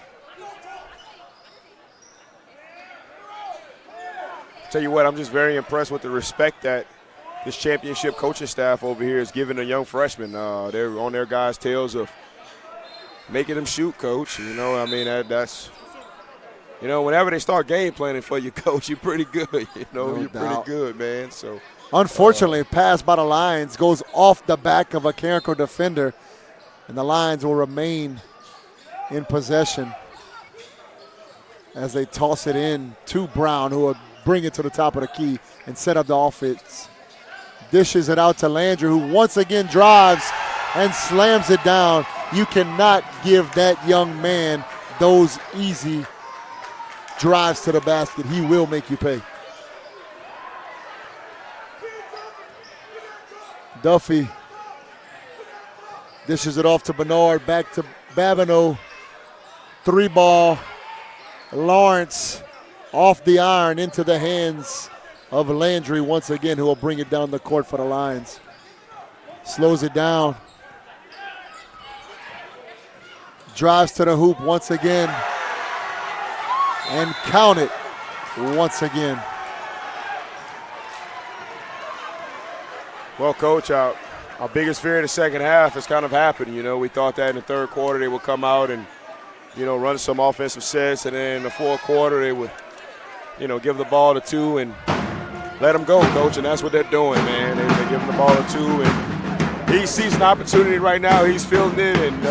Tell you what, I'm just very impressed with the respect that this championship coaching staff over here is giving the young freshmen. They're on their guys' tails of making them shoot, coach. You know, I mean, that's, you know, whenever they start game planning for you, coach, you're pretty good. You know, you're pretty good, man. So, unfortunately, pass by the Lions goes off the back of a Carencro defender, and the Lions will remain in possession as they toss it in to Brown, who will bring it to the top of the key and set up the offense. Dishes it out to Landry, who once again drives and slams it down. You cannot give that young man those easy drives to the basket. He will make you pay. Duffy dishes it off to Bernard, back to Babineau. 3-ball. Lawrence off the iron into the hands of Landry once again, who will bring it down the court for the Lions. Slows it down. Drives to the hoop once again. And count it once again. well, Coach, our biggest fear in the second half has kind of happened. You know, we thought that in the third quarter they would come out and, you know, run some offensive sets, and then in the fourth quarter they would, you know, give the ball to two and let them go, Coach, and that's what they're doing, man. They give him the ball to two, and he sees an opportunity right now. He's fielding it, and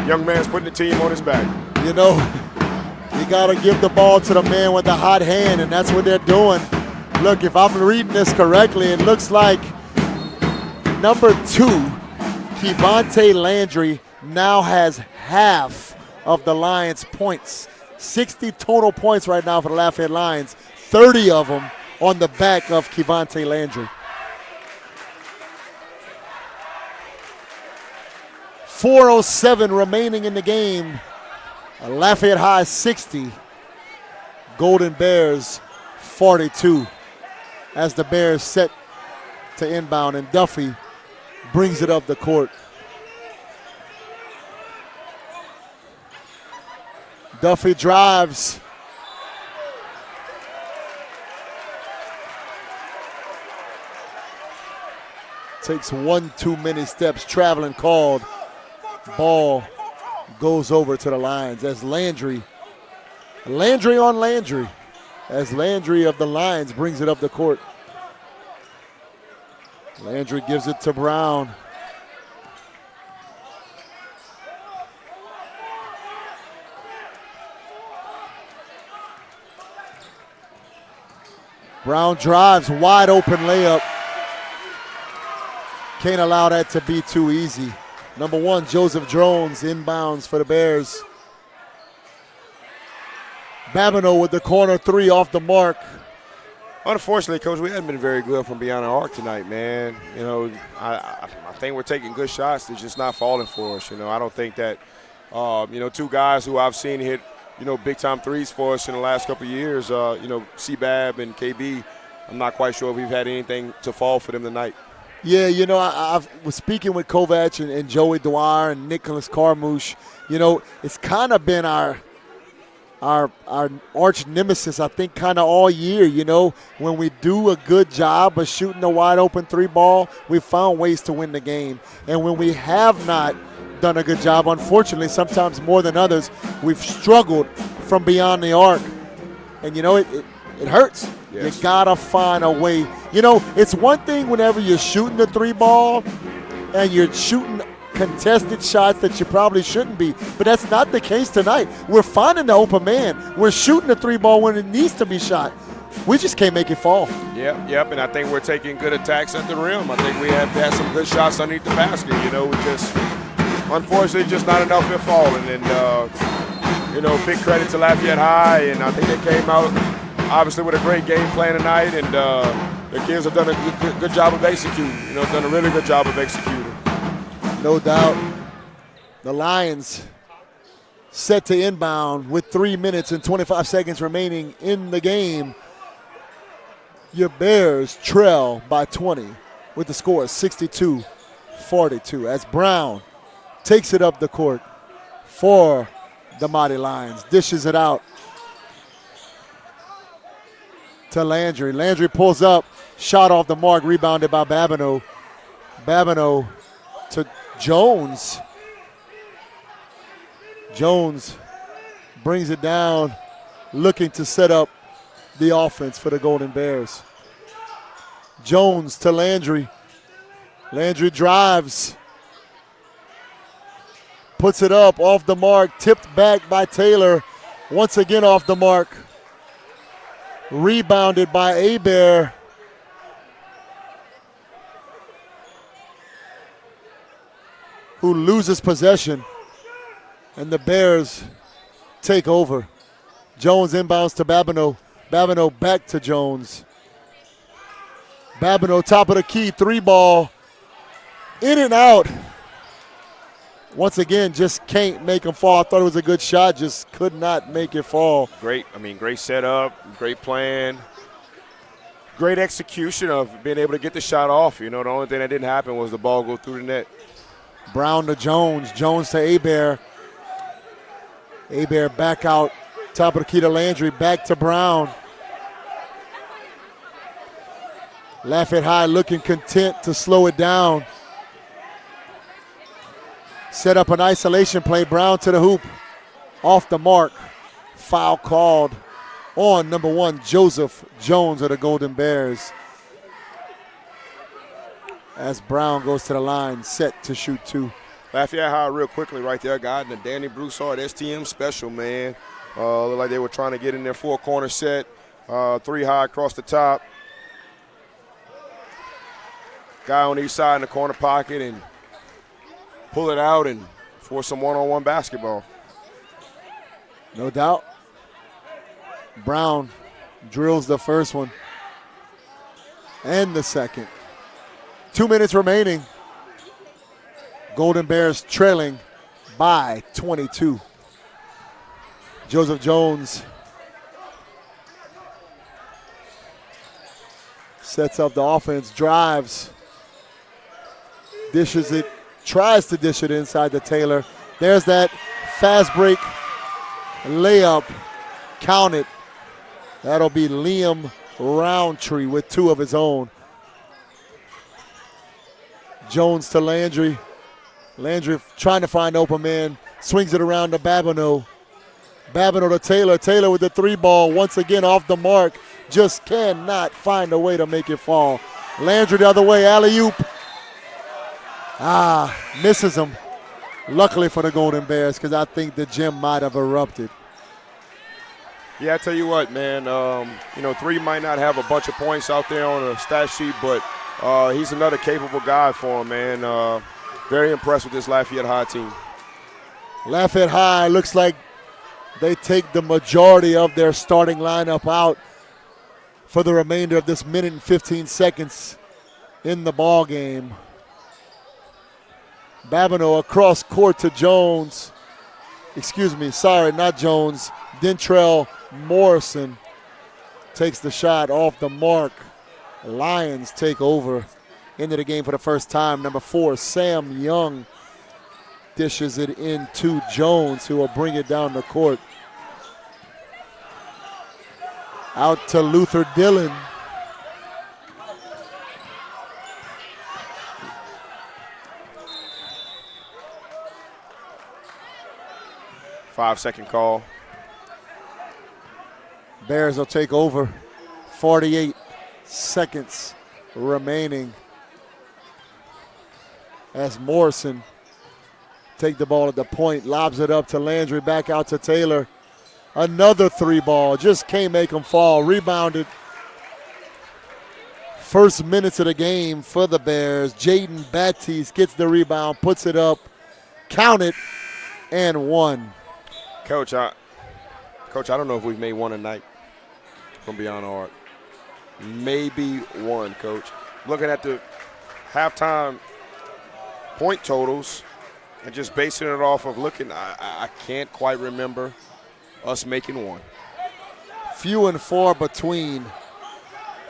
young man's putting the team on his back. You know, you got to give the ball to the man with the hot hand, and that's what they're doing. Look, if I'm reading this correctly, it looks like number 2, Kevontae Landry, now has half of the Lions' points. 60 total points right now for the Lafayette Lions, 30 of them on the back of Kevontae Landry. 4:07 remaining in the game. Lafayette High 60, Golden Bears 42. As the Bears set to inbound, and Duffy brings it up the court. Duffy drives. Takes one too many steps, traveling called. Ball goes over to the Lions as Landry on Landry, as Landry of the Lions brings it up the court. Landry gives it to Brown. Brown drives, wide open layup. Can't allow that to be too easy. Number 1, Joseph Jones inbounds for the Bears. Babineau with the corner 3 off the mark. Unfortunately, Coach, we haven't been very good from beyond the arc tonight, man. You know, I think we're taking good shots. They're just not falling for us. You know, I don't think that, 2 guys who I've seen hit, big-time threes for us in the last couple of years, C-Bab and KB, I'm not quite sure if we've had anything to fall for them tonight. Yeah, I was speaking with Kovac and Joey Dwyer and Nicholas Carmouche. It's kind of been our arch nemesis, I think, kind of all year. When we do a good job of shooting a wide open 3 ball, we've found ways to win the game. And when we have not done a good job, unfortunately, sometimes more than others, we've struggled from beyond the arc. And it hurts. Yes. You gotta find a way. It's one thing whenever you're shooting the 3 ball and you're shooting contested shots that you probably shouldn't be, but that's not the case tonight. We're finding the open man. We're shooting the 3 ball when it needs to be shot. We just can't make it fall. Yep, and I think we're taking good attacks at the rim. I think we have had some good shots underneath the basket. We just, unfortunately, just not enough at falling. And, big credit to Lafayette High, and I think they came out, obviously, with a great game plan tonight, and the kids have done a good job of executing. Done a really good job of executing. No doubt. The Lions set to inbound with 3 minutes and 25 seconds remaining in the game. Your Bears trail by 20 with the score 62-42 as Brown takes it up the court for the Mighty Lions. Dishes it out to Landry. Landry pulls up, shot off the mark, rebounded by Babineau. Babineau to Jones. Jones brings it down, looking to set up the offense for the Golden Bears. Jones to Landry. Landry drives. Puts it up off the mark, tipped back by Taylor. Once again off the mark. Rebounded by Hebert. Who loses possession, and the Bears take over. Jones inbounds to Babineau. Babineau back to Jones. Babineau, top of the key, 3 ball. In and out. Once again, just can't make him fall. I thought it was a good shot, just could not make it fall. Great setup, great plan. Great execution of being able to get the shot off. The only thing that didn't happen was the ball go through the net. Brown to Jones. Jones to Hebert. Hebert back out. Top of the key to Landry. Back to Brown. Lafayette High looking content to slow it down. Set up an isolation play. Brown to the hoop. Off the mark. Foul called on number 1, Joseph Jones of the Golden Bears. As Brown goes to the line, set to shoot 2. Lafayette High real quickly right there, got in the Danny Broussard STM special, man. Looked like they were trying to get in their 4-corner set. 3 high across the top. Guy on each side in the corner pocket and pull it out and force some one-on-one basketball. No doubt. Brown drills the first one and the second. 2 minutes remaining. Golden Bears trailing by 22. Joseph Jones sets up the offense, drives, dishes it, tries to dish it inside to Taylor. There's that fast break layup. Count it. That'll be Liam Roundtree with 2 of his own. Jones to Landry. Landry trying to find open man. Swings it around to Babineau. Babineau to Taylor. Taylor with the 3 ball. Once again off the mark. Just cannot find a way to make it fall. Landry the other way. Alley-oop. Misses him. Luckily for the Golden Bears, because I think the gym might have erupted. Yeah, I tell you what, man. 3 might not have a bunch of points out there on a stat sheet, but he's another capable guy for him, man. Very impressed with this Lafayette High team. Lafayette High looks like they take the majority of their starting lineup out for the remainder of this minute and 15 seconds in the ball game. Babineau across court to Jones. Excuse me, sorry, not Jones. Dentrell Morrison takes the shot off the mark. Lions take over into the game for the first time. Number 4, Sam Young dishes it into Jones, who will bring it down the court. Out to Luther Dillon. Five-second call. Bears will take over. 48 seconds remaining as Morrison take the ball at the point, lobs it up to Landry, back out to Taylor. Another 3-ball, just can't make him fall. Rebounded. First minutes of the game for the Bears. Jaden Baptiste gets the rebound, puts it up, count it, and one. Coach, I don't know if we've made one tonight from beyond arc. Maybe one, Coach. Looking at the halftime point totals and just basing it off of looking, I can't quite remember us making one. Few and far between.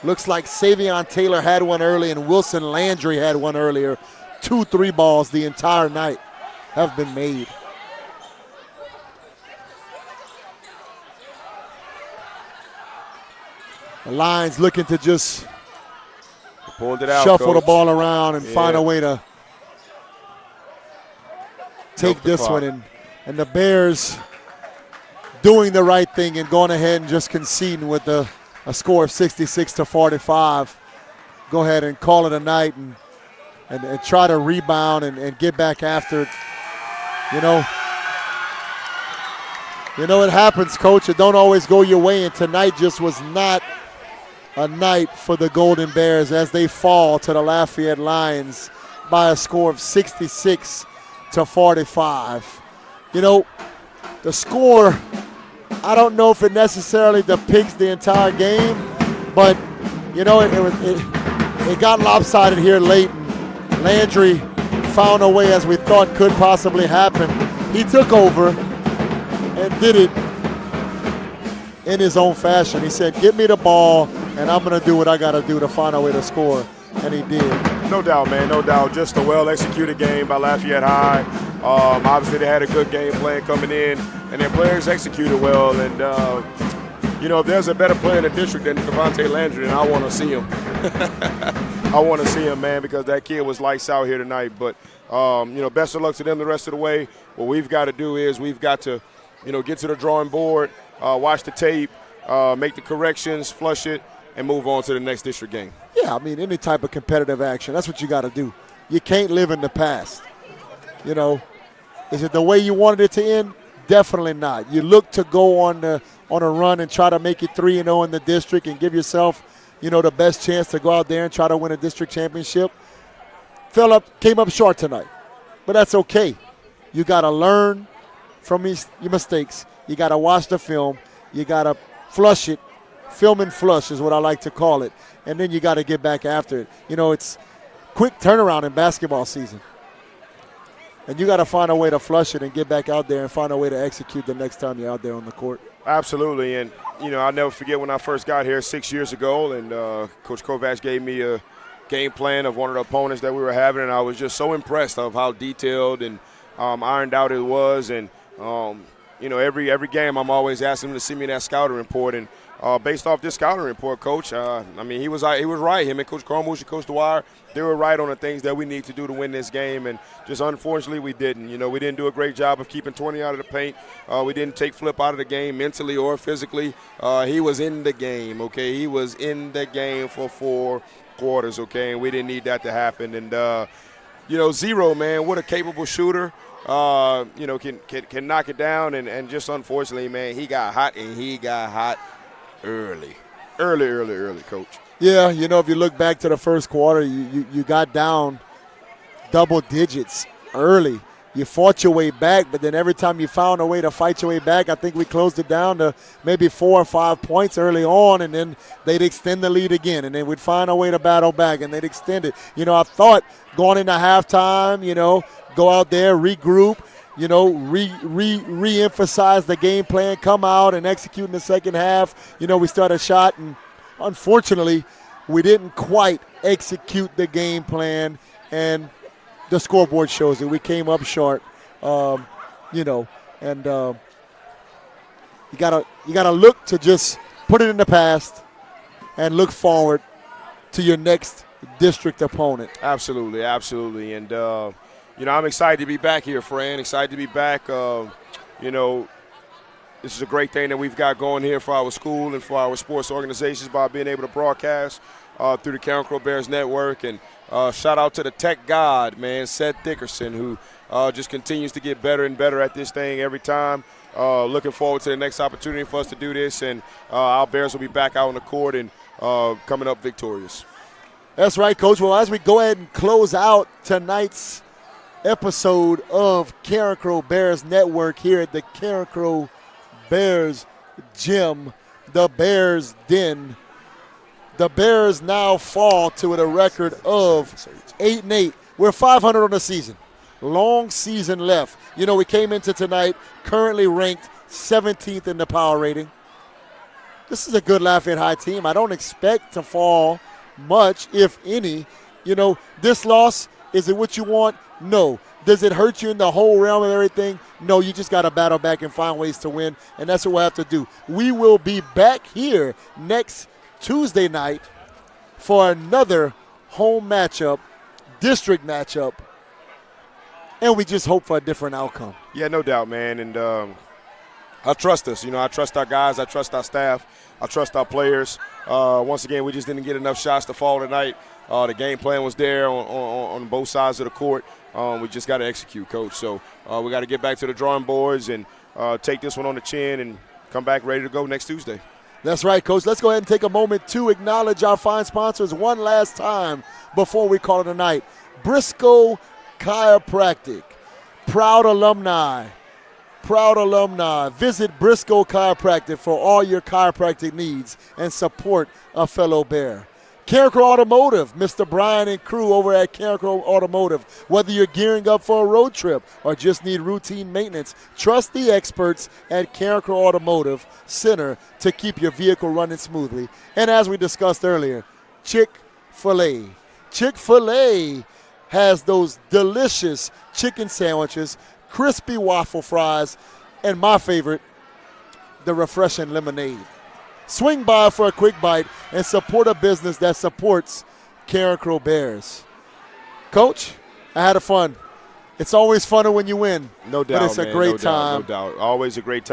Looks like Savion Taylor had one early and Wilson Landry had one earlier. 2 3-balls the entire night have been made. The Lions looking to just pulled it out, shuffle Coach. the ball around and find a way to take this one. And the Bears doing the right thing and going ahead and just conceding with a score of 66-45. Go ahead and call it a night and try to rebound and get back after it. You know it happens, Coach. It don't always go your way, and tonight just was not a night for the Golden Bears as they fall to the Lafayette Lions by a score of 66-45. The score, I don't know if it necessarily depicts the entire game, but it got lopsided here late. And Landry found a way, as we thought could possibly happen. He took over and did it in his own fashion. He said, "Get me the ball, and I'm going to do what I got to do to find a way to score," and he did. No doubt, man, no doubt. Just a well-executed game by Lafayette High. Obviously, they had a good game plan coming in, and their players executed well. And, if there's a better player in the district than Devontae Landry, then I want to see him. I want to see him, man, because that kid was lights out here tonight. But, best of luck to them the rest of the way. What we've got to do is we've got to, get to the drawing board, watch the tape, make the corrections, flush it, and move on to the next district game. Yeah, any type of competitive action, that's what you got to do. You can't live in the past. Is it the way you wanted it to end? Definitely not. You look to go on a run and try to make it 3-0 in the district and give yourself, the best chance to go out there and try to win a district championship. Came up short tonight, but that's okay. You got to learn from your mistakes. You got to watch the film. You got to flush it. Film and flush is what I like to call it. And then you got to get back after it. It's quick turnaround in basketball season. And you got to find a way to flush it and get back out there and find a way to execute the next time you're out there on the court. Absolutely. And, I'll never forget when I first got here 6 years ago, and Coach Kovacs gave me a game plan of one of the opponents that we were having, and I was just so impressed of how detailed and ironed out it was. And, every game I'm always asking him to send me that scouting report. And based off this scouting report, Coach, he was right. Him and Coach Carmouche and Coach Dwyer, they were right on the things that we need to do to win this game. And just unfortunately, we didn't. We didn't do a great job of keeping 20 out of the paint. We didn't take Flip out of the game mentally or physically. He was in the game, okay? He was in the game for 4 quarters, okay? And we didn't need that to happen. And, Zero, man, what a capable shooter. Can knock it down. And just unfortunately, man, he got hot, and he got hot early, Coach. Yeah, if you look back to the first quarter, you got down double digits early. You fought your way back, but then every time you found a way to fight your way back, I think we closed it down to maybe 4 or 5 points early on, and then they'd extend the lead again, and then we'd find a way to battle back, and they'd extend it. I thought going into halftime, go out there, regroup, re-emphasize the game plan, come out and execute in the second half. We started a shot, and unfortunately, we didn't quite execute the game plan, and the scoreboard shows it. We came up short, and you gotta look to just put it in the past and look forward to your next district opponent. Absolutely, absolutely, and I'm excited to be back here, Fran. Excited to be back. This is a great thing that we've got going here for our school and for our sports organizations by being able to broadcast through the Carencro Bears Network. And shout out to the tech god, man, Seth Dickerson, who just continues to get better and better at this thing every time. Looking forward to the next opportunity for us to do this, and our Bears will be back out on the court and coming up victorious. That's right, Coach. Well, as we go ahead and close out tonight's episode of Carencro Bears Network here at the Carencro Bears Gym, the Bears Den, the Bears now fall to a record of 8-8. We're 500 on the season. Long season left. We came into tonight currently ranked 17th in the power rating. This is a good Lafayette High team. I don't expect to fall much, if any. This loss, is it what you want? No. Does it hurt you in the whole realm of everything? No, you just got to battle back and find ways to win, and that's what we'll have to do. We will be back here next Tuesday night for another home matchup, district matchup, and we just hope for a different outcome. Yeah, no doubt, man, and I trust us. I trust our guys. I trust our staff. I trust our players. Once again, we just didn't get enough shots to fall tonight. The game plan was there on both sides of the court. We just got to execute, Coach. So we got to get back to the drawing boards and take this one on the chin and come back ready to go next Tuesday. That's right, Coach. Let's go ahead and take a moment to acknowledge our fine sponsors one last time before we call it a night. Briscoe Chiropractic, proud alumni. Visit Briscoe Chiropractic for all your chiropractic needs and support a fellow Bear. Carencro Automotive, Mr. Brian and crew over at Carencro Automotive. Whether you're gearing up for a road trip or just need routine maintenance, trust the experts at Carencro Automotive Center to keep your vehicle running smoothly. And as we discussed earlier, Chick-fil-A. Chick-fil-A has those delicious chicken sandwiches, crispy waffle fries, and my favorite, the refreshing lemonade. Swing by for a quick bite and support a business that supports Carencro Bears. Coach, I had fun. It's always funner when you win. No doubt, but it's a great time. No doubt. Always a great time.